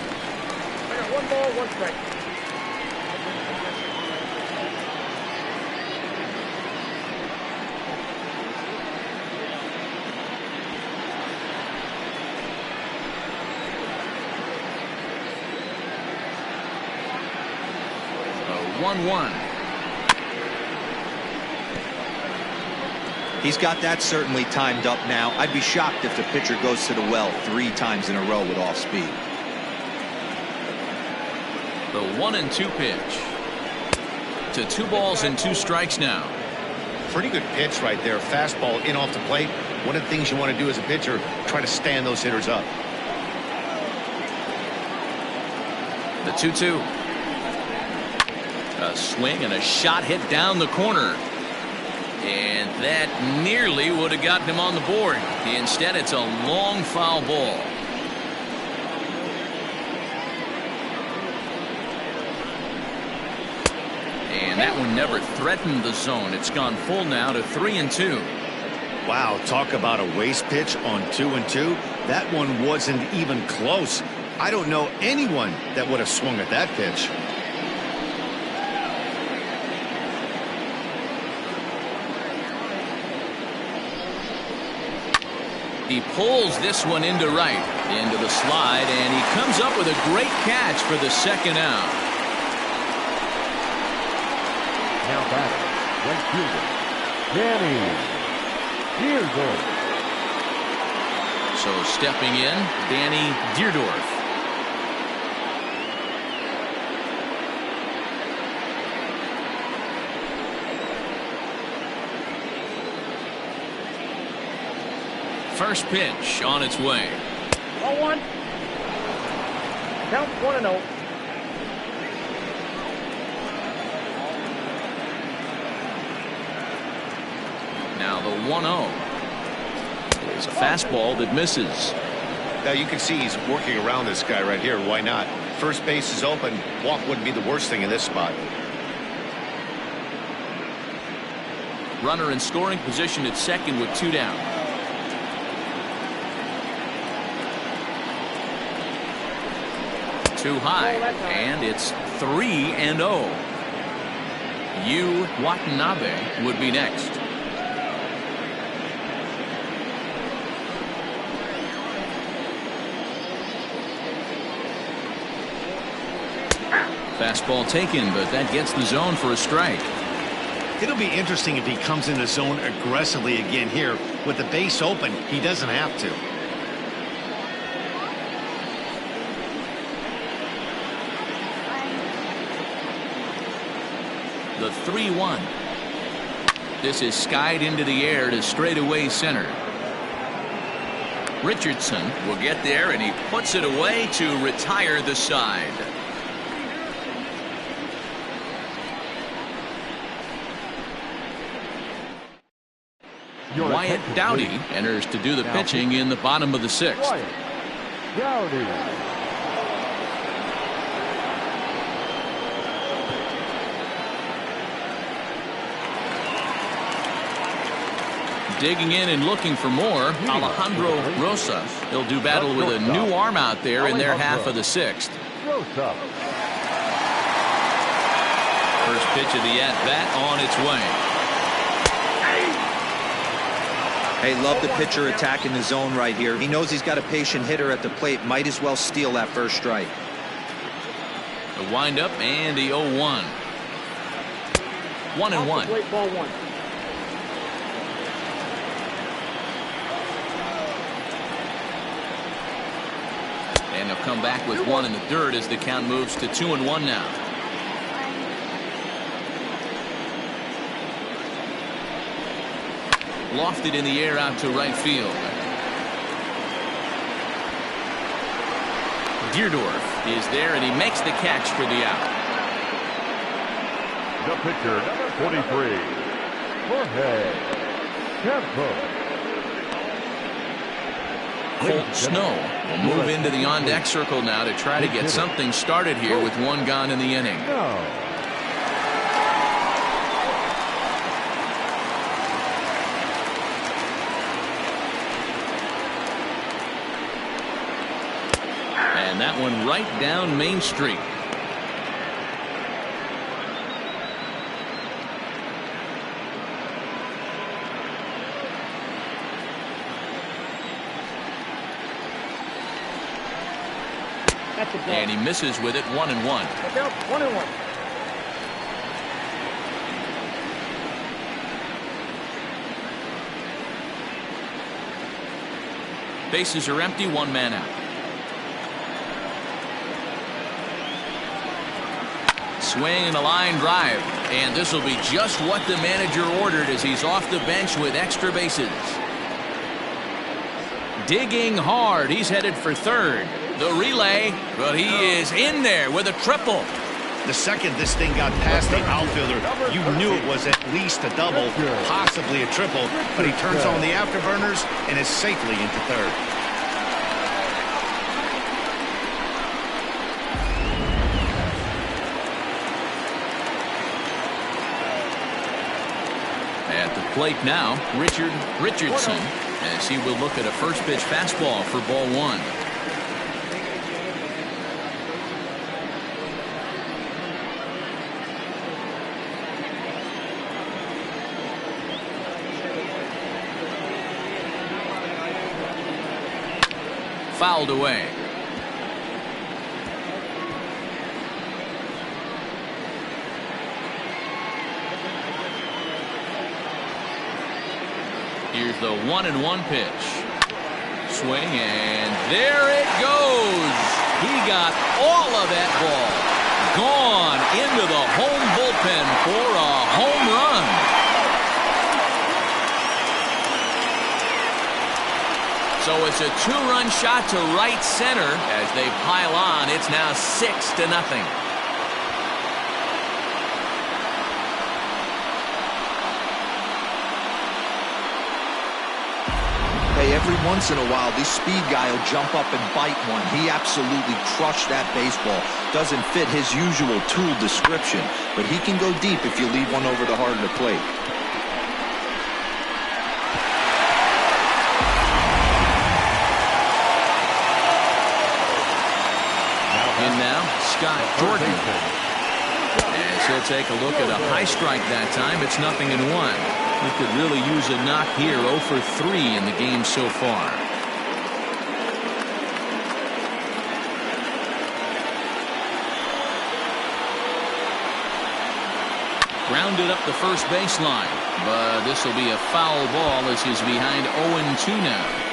got 1 ball, 1 strike. A 1-1. He's got that certainly timed up now. I'd be shocked if the pitcher goes to the well 3 times in a row with off speed. The 1-2 pitch. To 2 balls and 2 strikes now. Pretty good pitch right there. Fastball in off the plate. One of the things you want to do as a pitcher, try to stand those hitters up. The 2-2. A swing and a shot hit down the corner. And that nearly would have gotten him on the board. Instead, it's a long foul ball. And that one never threatened the zone. It's gone full now to 3-2. Wow, talk about a waste pitch on 2-2. That one wasn't even close. I don't know anyone that would have swung at that pitch. He pulls this one into right, into the slide, and he comes up with a great catch for the 2nd out. Now back, right fielder, Danny. Here's So So stepping in, Danny Deerdorf. First pitch on its way. 0-1. Count 1-0. Now the 1-0 is a fastball that misses. Now you can see he's working around this guy right here. Why not? First base is open. Walk wouldn't be the worst thing in this spot. Runner in scoring position at second with 2 down. Too high, and it's 3-0. Yu Watanabe would be next. Fastball taken, but that gets the zone for a strike. It'll be interesting if he comes in the zone aggressively again here. With the base open, he doesn't have to. The 3-1. This is skied into the air to straightaway center. Richardson will get there, and he puts it away to retire the side. Wyatt Dowdy enters to do the pitching in the bottom of the 6th. Wyatt Dowdy. Digging in and looking for more, Alejandro Rosas. He'll do battle with a new arm out there in their half of the 6th. Rosa. First pitch of the at-bat on its way. Hey, love the pitcher attacking the zone right here. He knows he's got a patient hitter at the plate. Might as well steal that first strike. The windup and the 0-1. 1-1. Plate, ball 1. And they'll come back with 1 in the dirt as the count moves to 2-1 now. Lofted in the air out to right field. Deerdorf is there, and he makes the catch for the out. The pitcher, number 43, Jorge Campos. Colt Snow will move into the on-deck circle now to try to get something started here with 1 gone in the inning. No. And that one right down Main Street. That's a ball. And he misses with it. 1-1. Look out, 1-1. Bases are empty. 1 man out. Swing and a line drive, and this will be just what the manager ordered as he's off the bench with extra bases. Digging hard, he's headed for third. The relay, but he is in there with a triple. The second this thing got past the outfielder, you knew it was at least a double, possibly a triple, but he turns on the afterburners and is safely into third. At the plate now, Richardson, as he will look at a first pitch fastball for ball 1. Fouled away. Here's the 1-1 pitch. upswing, and there it goes. He got all of that ball. Gone into the home bullpen for a home run. So it's a two-run shot to right center as they pile on. It's now 6-0. Hey, every once in a while, this speed guy will jump up and bite one. He absolutely crushed that baseball. Doesn't fit his usual tool description, but he can go deep if you leave one over the heart of the plate. In now, Scott Jordan. As he'll take a look at a high strike that time, it's 0-1. He could really use a knock here. 0 for 3 in the game so far. Grounded up the first baseline, but this will be a foul ball as he's behind 0-2 now.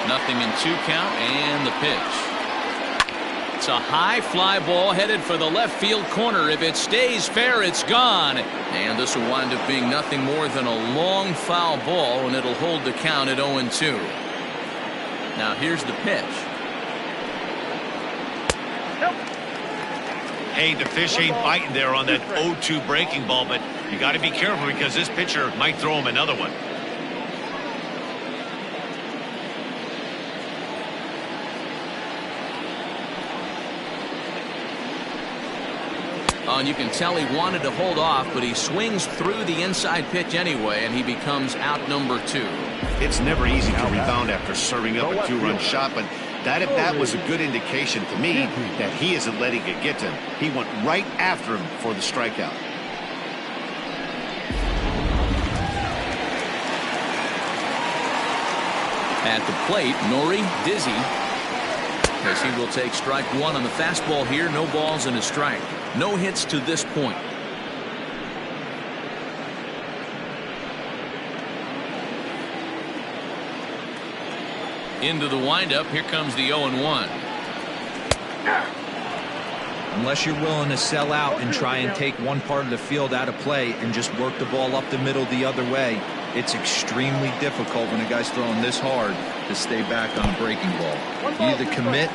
0-2 count and the pitch. It's a high fly ball headed for the left field corner. If it stays fair, it's gone. And this will wind up being nothing more than a long foul ball, and it'll hold the count at 0-2. Now here's the pitch. Hey, the fish ain't biting there on that 0-2 breaking ball, but you got to be careful because this pitcher might throw him another one. And you can tell he wanted to hold off, but he swings through the inside pitch anyway, and he becomes out number 2. It's never easy to rebound after serving up a two-run shot, but that at bat was a good indication to me that he isn't letting it get to him. He went right after him for the strikeout. At the plate, Nori Dizzy, as he will take strike 1 on the fastball here. No balls and a strike. No hits to this point. Into the windup. Here comes the 0-1. Unless you're willing to sell out and try and take one part of the field out of play and just work the ball up the middle the other way, it's extremely difficult when a guy's throwing this hard to stay back on a breaking ball. You either commit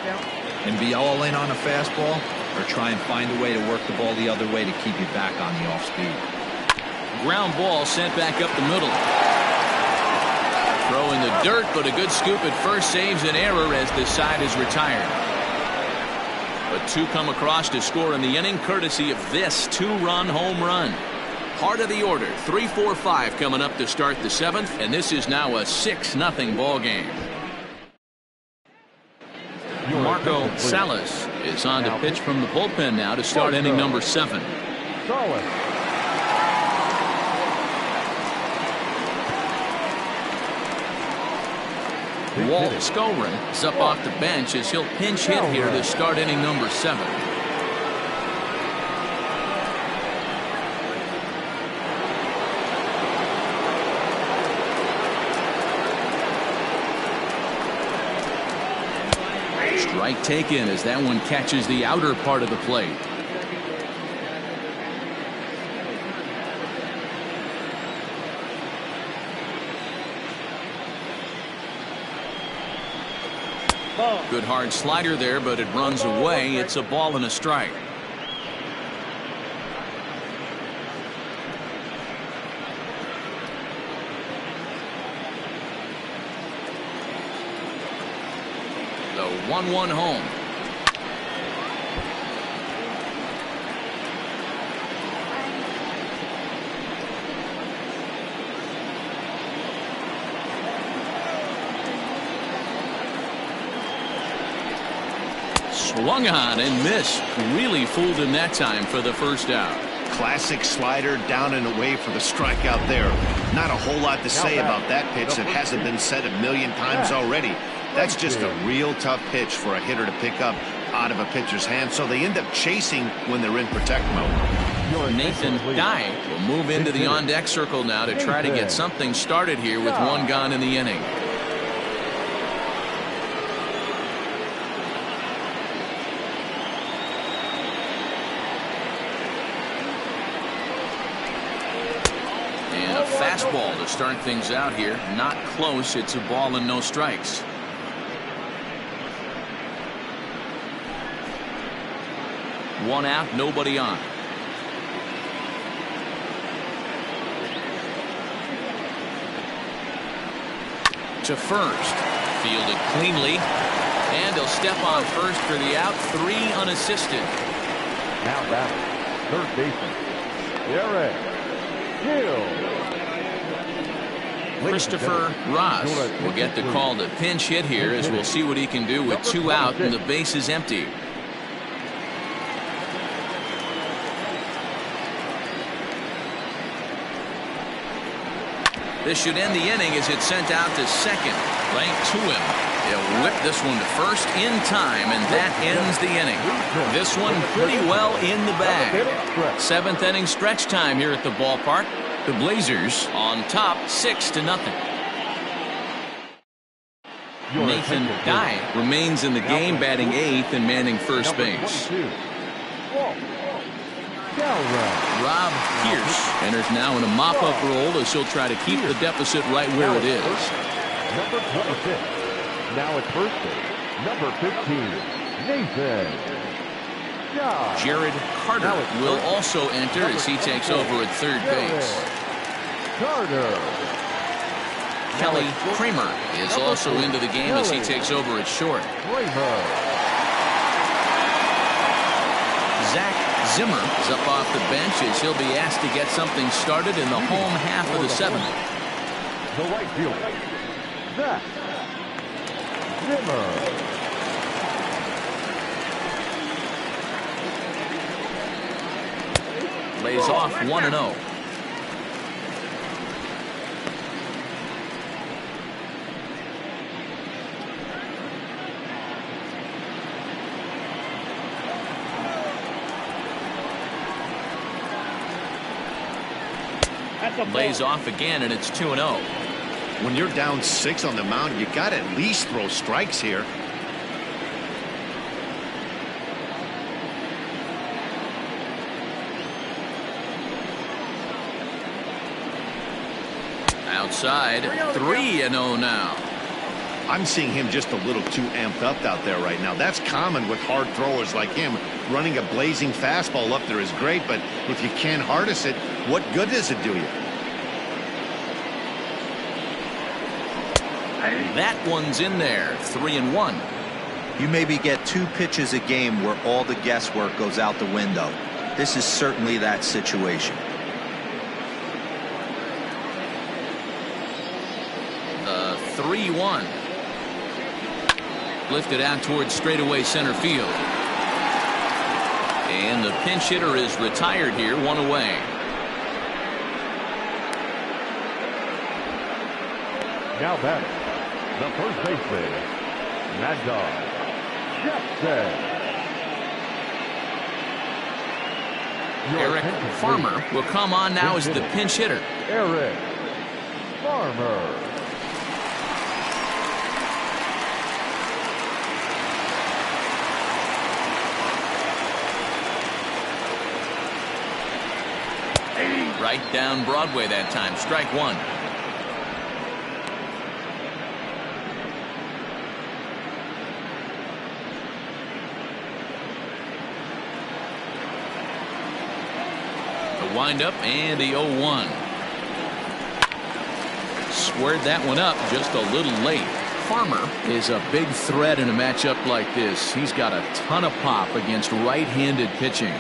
and be all in on a fastball, or try and find a way to work the ball the other way to keep you back on the off speed. Ground ball sent back up the middle. Throw in the dirt, but a good scoop at first saves an error as this side is retired. But 2 come across to score in the inning, courtesy of this 2-run home run. Heart of the order, 3-4-5 coming up to start the 7th, and this is now a 6-0 ball game. Marco Salas is on to pitch from the bullpen now to start inning number 7. Walt Skolrin is up off the bench as he'll pinch hit here to start inning number 7. Strike taken as that one catches the outer part of the plate. Good hard slider there, but it runs away. It's a ball and a strike. The 1-1 home. Swung on and missed. Really fooled him that time for the first out. Classic slider down and away for the strikeout there. Not a whole lot to say about that pitch that hasn't been said a million times already. That's just a real tough pitch for a hitter to pick up out of a pitcher's hand, so they end up chasing when they're in protect mode. Nathan Dye will move into the on-deck circle now to try to get something started here with one gone in the inning. And a fastball to start things out here. Not close. It's a ball and no strikes. One out, nobody on. To first, fielded cleanly, and he'll step on first for the out. 3 unassisted. Now back, third baseman, Eric Hill. Christopher Ross will get the call to pinch hit here, as we'll see what he can do with 2 out and the base is empty. This should end the inning as it's sent out to second. Right to him. He'll whip this one to first in time, and that ends the inning. This one pretty well in the bag. 7th inning stretch time here at the ballpark. The Blazers on top 6-0. Nathan Dye remains in the game, batting 8th and manning first base. Rob Pierce enters now in a mop-up role as he'll try to keep the deficit right where it is. Number 26. Now at first base, number 15, Nathan. Jared Carter will also enter as he takes over at third base. Kelly Kramer is also into the game as he takes over at short. Zach Zimmer is up off the bench as he'll be asked to get something started in the home half of the 7th. The right fielder, Zach Zimmer. Lays off 1-0. Lays off again, and it's 2-0. When you're down 6 on the mound, you got to at least throw strikes here. Outside, 3-0 now. I'm seeing him just a little too amped up out there right now. That's common with hard throwers like him. Running a blazing fastball up there is great, but if you can't harness it, what good does it do you? That one's in there. 3-1. You maybe get 2 pitches a game where all the guesswork goes out the window. This is certainly that situation. The 3-1. Lifted out towards straightaway center field. And the pinch hitter is retired here, 1 away. Now batting, the first baseman, Mad Dog Jackson. Eric Farmer will come on now as the pinch hitter. Eric Farmer. Right down Broadway that time. Strike 1. The windup and the 0-1. Squared that one up just a little late. Farmer is a big threat in a matchup like this. He's got a ton of pop against right-handed pitching.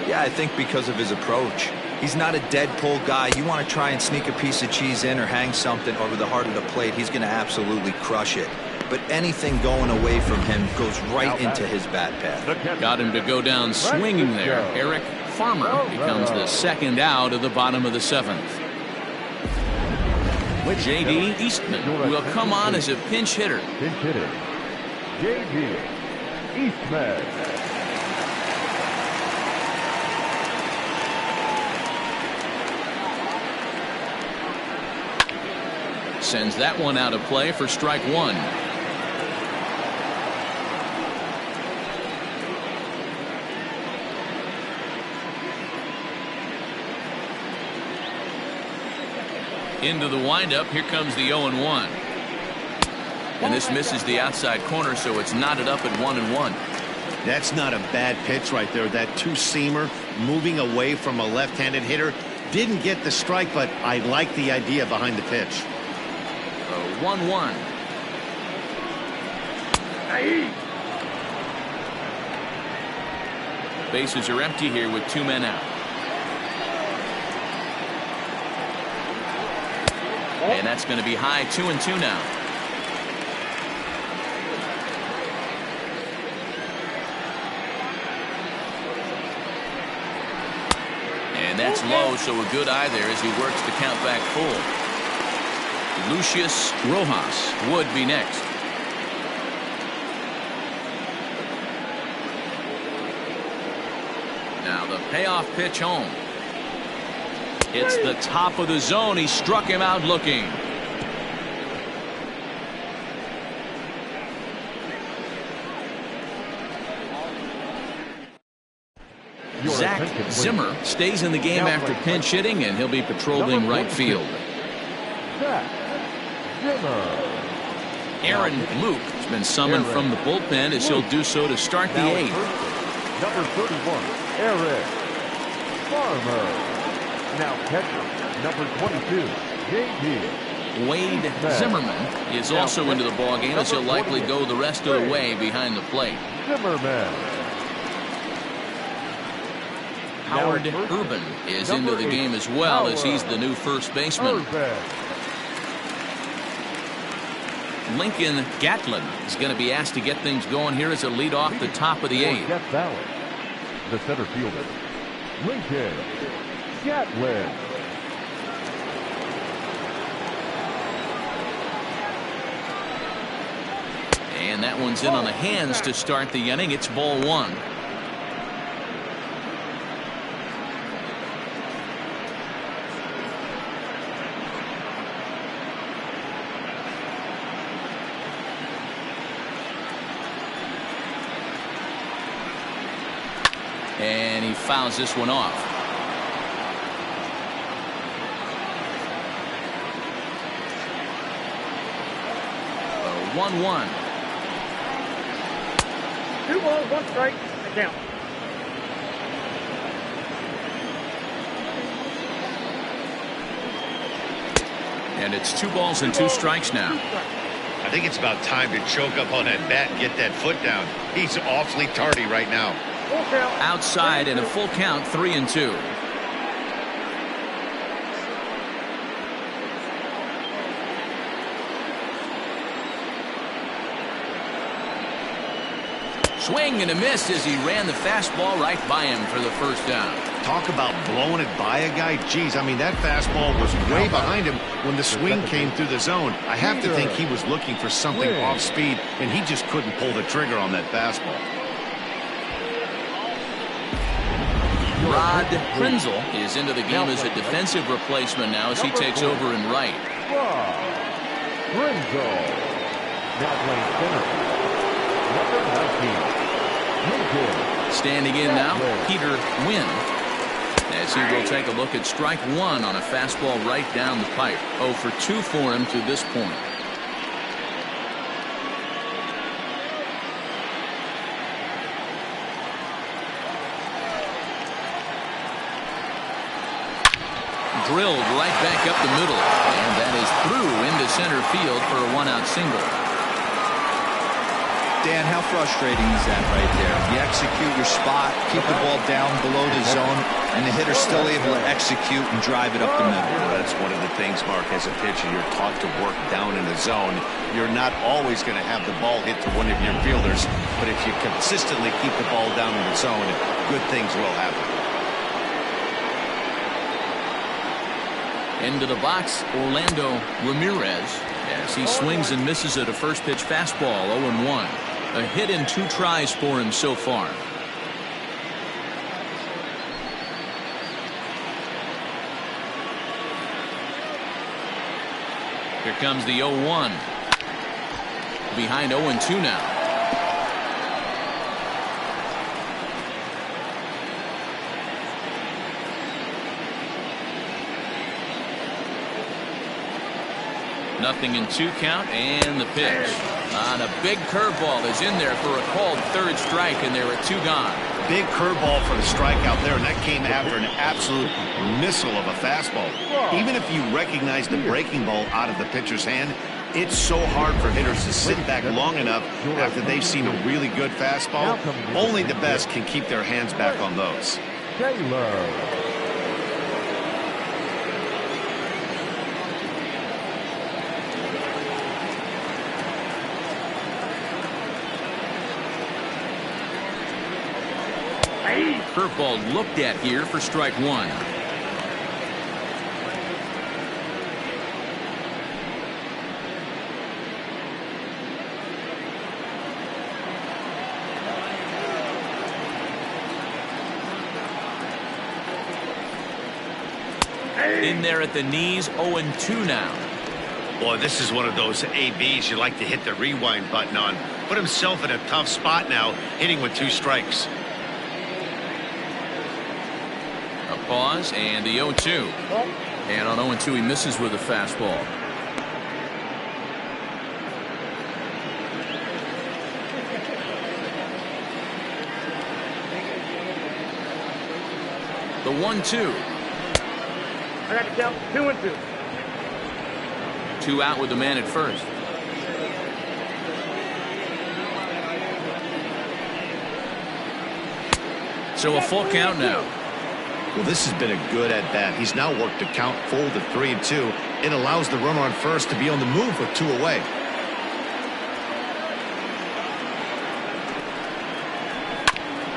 Yeah, I think because of his approach. He's not a dead pull guy. You want to try and sneak a piece of cheese in or hang something over the heart of the plate, he's going to absolutely crush it. But anything going away from him goes right into his bat path. Got him to go down swinging there. Eric Farmer becomes the second out of the bottom of the 7th. J.D. Eastman will come on as a pinch hitter. Pinch hitter, J.D. Eastman. Sends that one out of play for strike one. Into the windup. Here comes the 0-1. And this misses the outside corner, so it's knotted up at 1-1. That's not a bad pitch right there. That two-seamer moving away from a left-handed hitter. Didn't get the strike, but I like the idea behind the pitch. 1-1. Bases are empty here with 2 men out. And that's going to be high. 2-2 now. And that's low, so a good eye there as he works the count back full. Lucius Rojas would be next. Now the payoff pitch home. It's the top of the zone. He struck him out looking. Zach Zimmer stays in the game after pinch hitting, and he'll be patrolling right field. Aaron Luke has been summoned from the bullpen as he'll do so to start the eighth. Number 31, Eric Farmer. Now catcher, number 22, JP. Wade Zimmerman is also into the ballgame as he'll likely go the rest of the way behind the plate. Zimmerman. Howard Urban is into the game as well as he's the new first baseman. Lincoln Gatlin is going to be asked to get things going here as a lead off the top of the eighth. The center fielder, Lincoln Gatlin. And that one's in on the hands to start the inning. It's ball one. And he fouls this one off. A 1-1. 2 balls, 1 strike, and count. And it's 2 balls and 2 strikes now. I think it's about time to choke up on that bat and get that foot down. He's awfully tardy right now. Outside and a full count, 3-2. Swing and a miss as he ran the fastball right by him for the first down. Talk about blowing it by a guy. Geez, I mean, that fastball was way behind him when the swing came through the zone. I have to think he was looking for something off speed, and he just couldn't pull the trigger on that fastball. Rod Prinzel is into the game as a defensive replacement now as he takes over in right. Prinzel. Now playing center. Number 19. Standing in now, Peter Wynn, as he will take a look at strike one on a fastball right down the pipe. 0 for 2 for him to this point. Drilled right back up the middle, and that is through into center field for a 1-out single. Dan, how frustrating is that right there? You execute your spot, keep the ball down below the zone, and the hitter's still able to execute and drive it up the middle. Well, that's one of the things, Mark, as a pitcher, you're taught to work down in the zone. You're not always going to have the ball hit to one of your fielders, but if you consistently keep the ball down in the zone, good things will happen. Into the box, Orlando Ramirez, as he swings and misses at a first pitch fastball. 0-1. A hit in 2 tries for him so far. Here comes the 0-1. Behind 0-2 now. Nothing in 2 count, and the pitch. On a big curveball is in there for a called 3rd strike, and there are 2 gone. Big curveball for the strikeout there, and that came after an absolute missile of a fastball. Even if you recognize the breaking ball out of the pitcher's hand, it's so hard for hitters to sit back long enough after they've seen a really good fastball. Only the best can keep their hands back on those. Taylor. Curveball looked at here for strike 1. In there at the knees, 0-2 now. Boy, this is one of those ABs you like to hit the rewind button on. Put himself in a tough spot now, hitting with 2 strikes. Pause, and the 0-2. And on 0-2, he misses with a fastball. The 1-2. I got to count 2-2. 2 out with the man at first. So a full count now. Well, this has been a good at-bat. He's now worked the count full to 3-2. It allows the runner on first to be on the move with 2 away.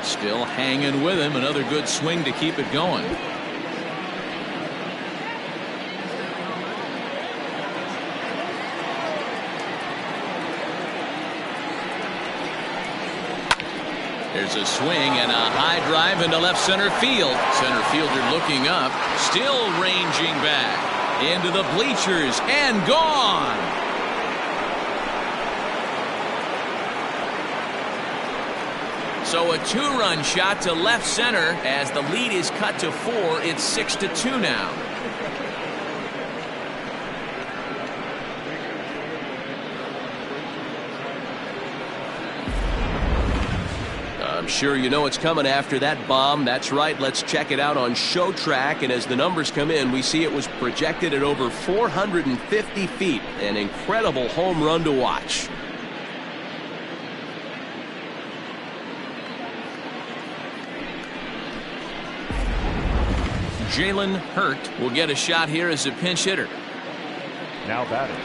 Still hanging with him. Another good swing to keep it going. There's a swing and a high drive into left center field. Center fielder looking up, still ranging back into the bleachers and gone. So a 2-run shot to left center as the lead is cut to 4. It's 6-2 now. I'm sure you know it's coming after that bomb. That's right. Let's check it out on Show Track. And as the numbers come in, we see it was projected at over 450 feet. An incredible home run to watch. Jalen Hurt will get a shot here as a pinch hitter. Now batting,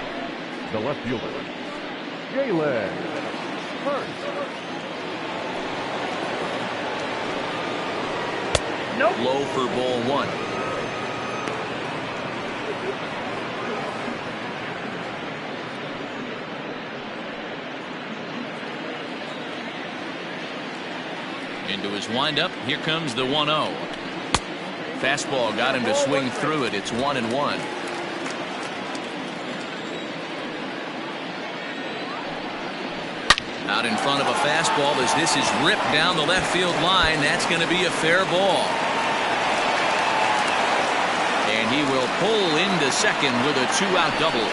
the left fielder, Jalen Hurt. Nope. Low for ball 1. Into his windup. Here comes the 1-0. Fastball got him to swing through it. It's 1-1. Out in front of a fastball as this is ripped down the left field line. That's going to be a fair ball. And he will pull into second with a 2-out double.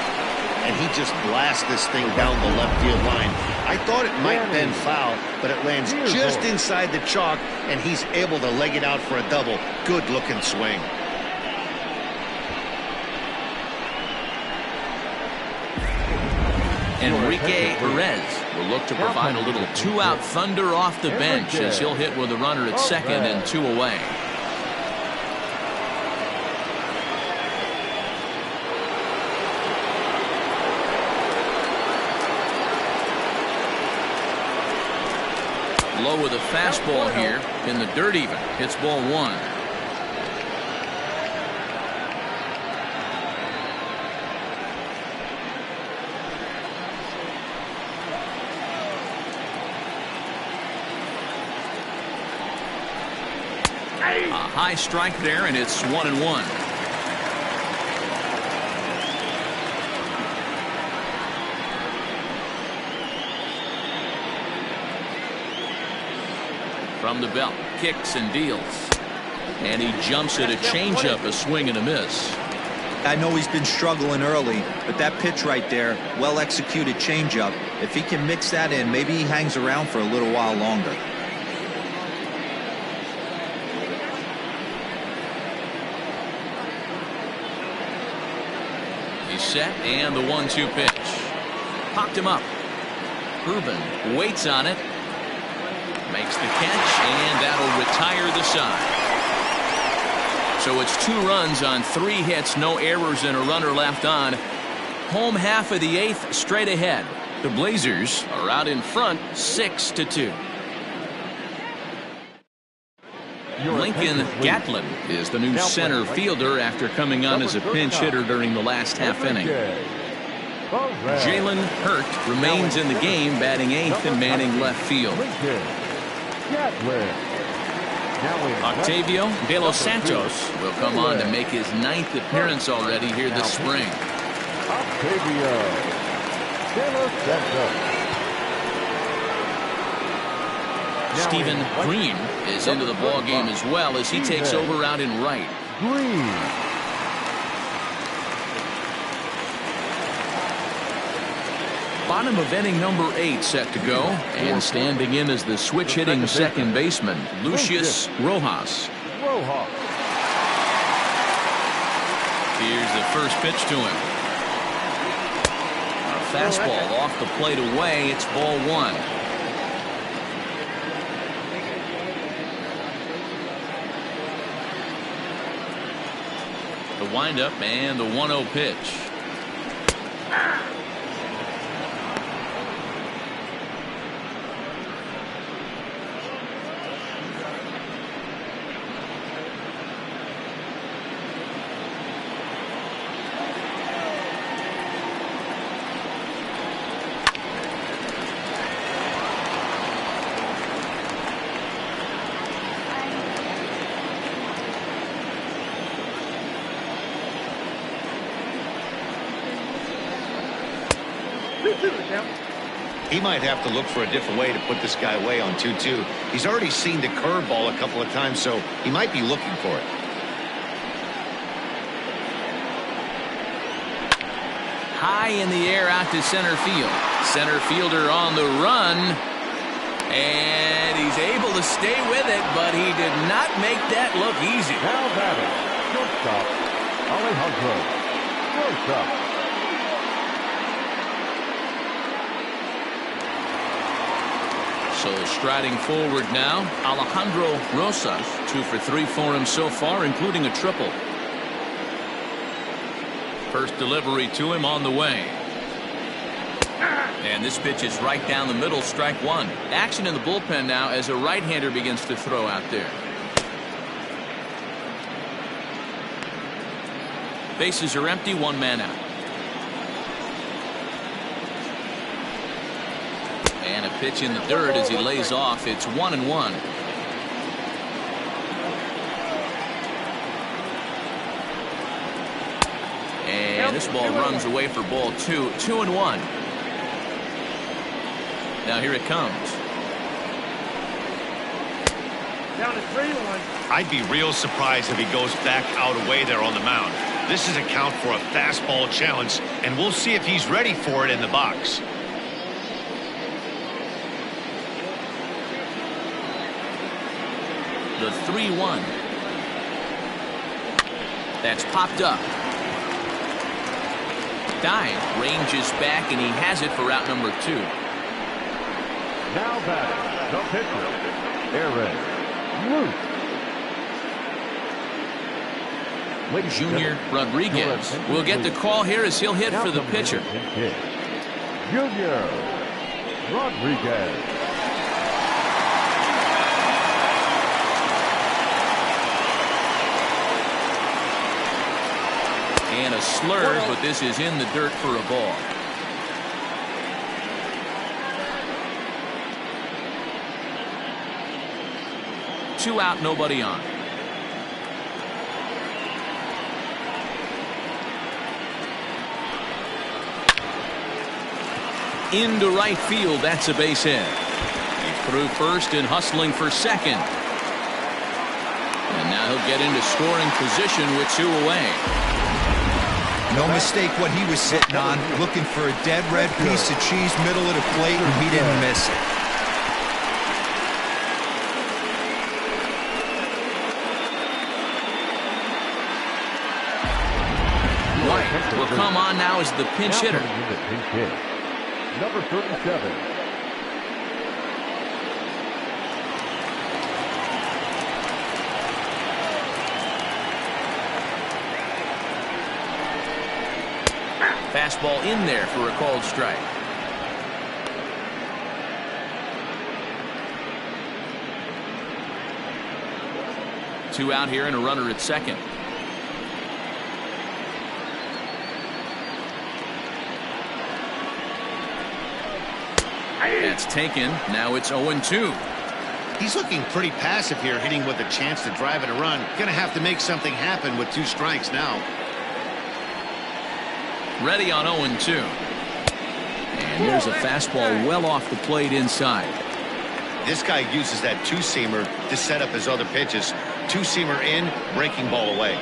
And he just blasts this thing down the left field line. I thought it might bend foul, but it lands just inside the chalk, and he's able to leg it out for a double. Good looking swing. Enrique Perez will look to provide a little 2-out thunder off the bench as he'll hit with a runner at second and 2 away. Low with a fastball here in the dirt even. Hits ball 1. A high strike there, and it's 1-1. from the belt, kicks and deals. And he jumps at a changeup, a swing and a miss. I know he's been struggling early, but that pitch right there, well-executed changeup, if he can mix that in, maybe he hangs around for a little while longer. He's set, and the 1-2 pitch. Popped him up. Ruben waits on it. Makes the catch, and that'll retire the side. So it's 2 runs on 3 hits, no errors, and a runner left on. Home half of the 8th, straight ahead. The Blazers are out in front, 6-2. Lincoln Gatlin is the new center fielder after coming on as a pinch hitter during the last half inning. Jalen Hurt remains in the game, batting 8th and manning left field. Octavio de los Santos will come on to make his 9th appearance already here this spring. Octavio de los Santos. Stephen Green is into the ball game as well as he takes over out in right. Green. Bottom of inning number 8 set to go, and standing in as the switch-hitting second baseman, Lucius Rojas. Here's the first pitch to him. A fastball off the plate away. It's ball 1. The windup and the 1-0 pitch. He might have to look for a different way to put this guy away on 2-2. He's already seen the curveball a couple of times, so he might be looking for it. High in the air out to center field. Center fielder on the run. And he's able to stay with it, but he did not make that look easy. Now batting, shortstop, Alejandro Rosa. So striding forward now, Alejandro Rosas, 2 for 3 for him so far, including a triple. First delivery to him on the way. And this pitch is right down the middle, strike 1. Action in the bullpen now as a right-hander begins to throw out there. Bases are empty, 1 man out. And a pitch in the dirt as he lays off. It's 1-1. And this ball runs away for ball 2. 2-1. Now here it comes. Down to 3-1. I'd be real surprised if he goes back out away there on the mound. This is a count for a fastball challenge, and we'll see if he's ready for it in the box. The 3-1. That's popped up. Dive ranges back, and he has it for out number 2. Now batting, the pitcher, Aaron Root. Junior Rodriguez will get the call here as he'll hit for the pitcher. Junior Rodriguez. And a slur, but this is in the dirt for a ball. Two out, nobody on. Into right field, that's a base hit. He through first and hustling for second. And now he'll get into scoring position with 2 away. No mistake what he was sitting on, looking for a dead red piece of cheese middle of the plate, and he didn't miss it. White will come on now as the pinch hitter. Number 37. Fastball in there for a called strike. Two out here and a runner at second. That's taken. Now it's 0-2. He's looking pretty passive here, hitting with a chance to drive in a run. Gonna have to make something happen with 2 strikes now. Ready on 0-2. And there's a fastball well off the plate inside. This guy uses that 2-seamer to set up his other pitches. 2-seamer in, breaking ball away.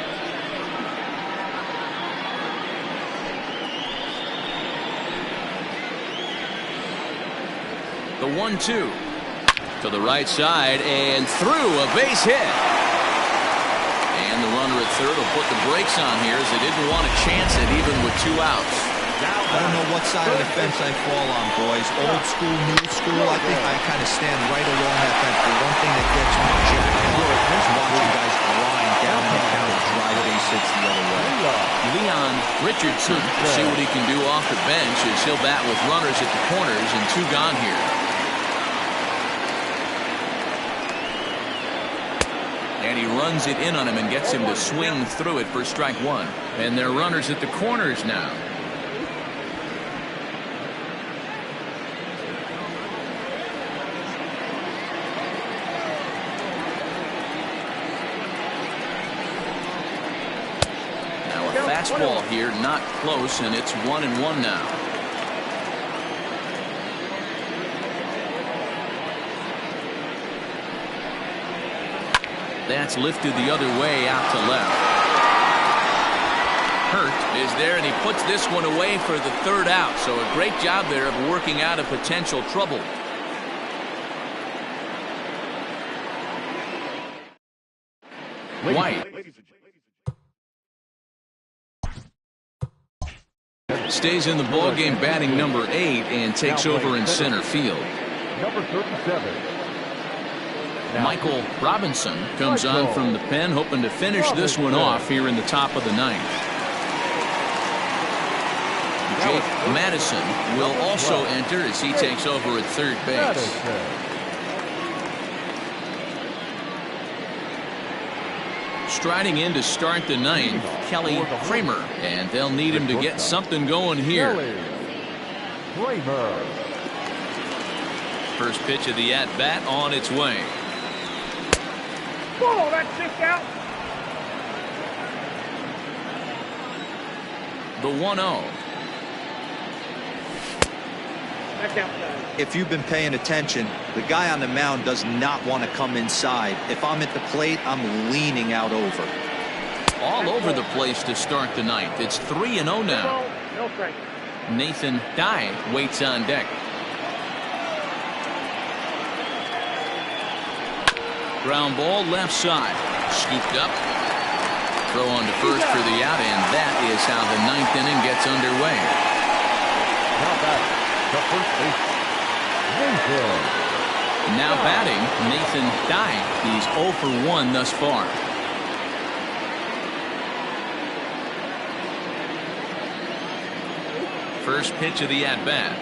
The 1-2 to the right side and through, a base hit. And the runner at third will put the brakes on here as they didn't want to chance it even with 2 outs. I don't know what side of the fence I fall on, boys. Old school, new school. I think I kind of stand right along that fence. The one thing that gets me jacked up is watching guys grind down in the count and drive base hits the other way. Leon Richardson will see what he can do off the bench as he'll bat with runners at the corners and 2 gone here. And he runs it in on him and gets him to swing through it for strike 1. And they're runners at the corners now. Now a fastball here, not close, and it's 1-1 now. That's lifted the other way out to left. Hurt is there, and he puts this one away for the 3rd out. So a great job there of working out a potential trouble. White stays in the ballgame, batting number 8, and takes over in center field. Number 37. Michael Robinson comes on from the pen, hoping to finish this one off here in the top of the 9th. Jake Madison will also enter as he takes over at third base. Striding in to start the 9th, Kelly Kramer, and they'll need him to get something going here. First pitch of the at-bat on its way. Oh, that's 6 out. The 1-0. That's outside. If you've been paying attention, the guy on the mound does not want to come inside. If I'm at the plate, I'm leaning out over. All over the place to start the 9th. It's 3-0 now. No strike. Nathan Dye waits on deck. Ground ball left side. Scooped up. Throw on to first for the out, and that is how the 9th inning gets underway. Now back to first base, Nathan. Now batting, Nathan Dye. He's 0 for 1 thus far. First pitch of the at-bat.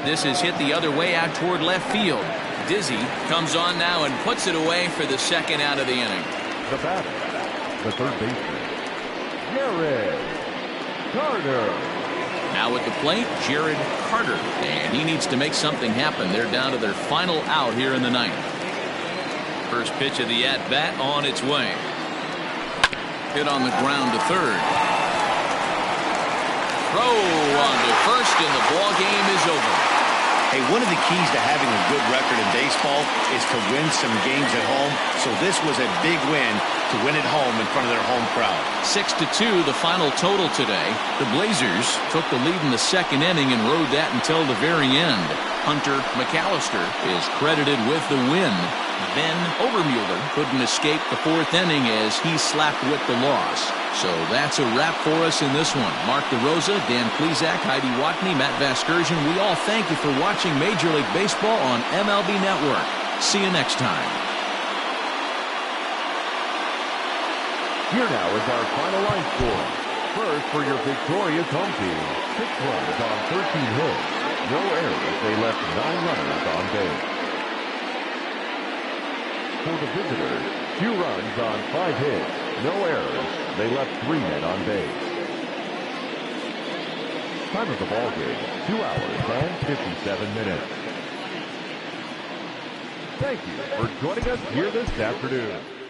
This is hit the other way out toward left field. Dizzy comes on now and puts it away for the 2nd out of the inning. The batter, the third baseman, Jared Carter. Now at the plate, Jared Carter, and he needs to make something happen. They're down to their final out here in the 9th. First pitch of the at-bat on its way. Hit on the ground to third. Throw on to first, and the ball game is over. Hey, one of the keys to having a good record in baseball is to win some games at home. So this was a big win to win at home in front of their home crowd. 6-2, the final total today. The Blazers took the lead in the second inning and rode that until the very end. Hunter McAllister is credited with the win. Ben Obermueller couldn't escape the fourth inning as he slapped with the loss. So that's a wrap for us in this one. Mark DeRosa, Dan Plesac, Heidi Watney, Matt Vasgersian, we all thank you for watching Major League Baseball on MLB Network. See you next time. Here now is our final line score. First, for your victorious home team, 6 runs on 13 hits. No errors. They left 9 runners on base. For the visitors, 2 runs on 5 hits. No errors. They left 3 men on base. Time of the ball game, 2 hours and 57 minutes. Thank you for joining us here this afternoon.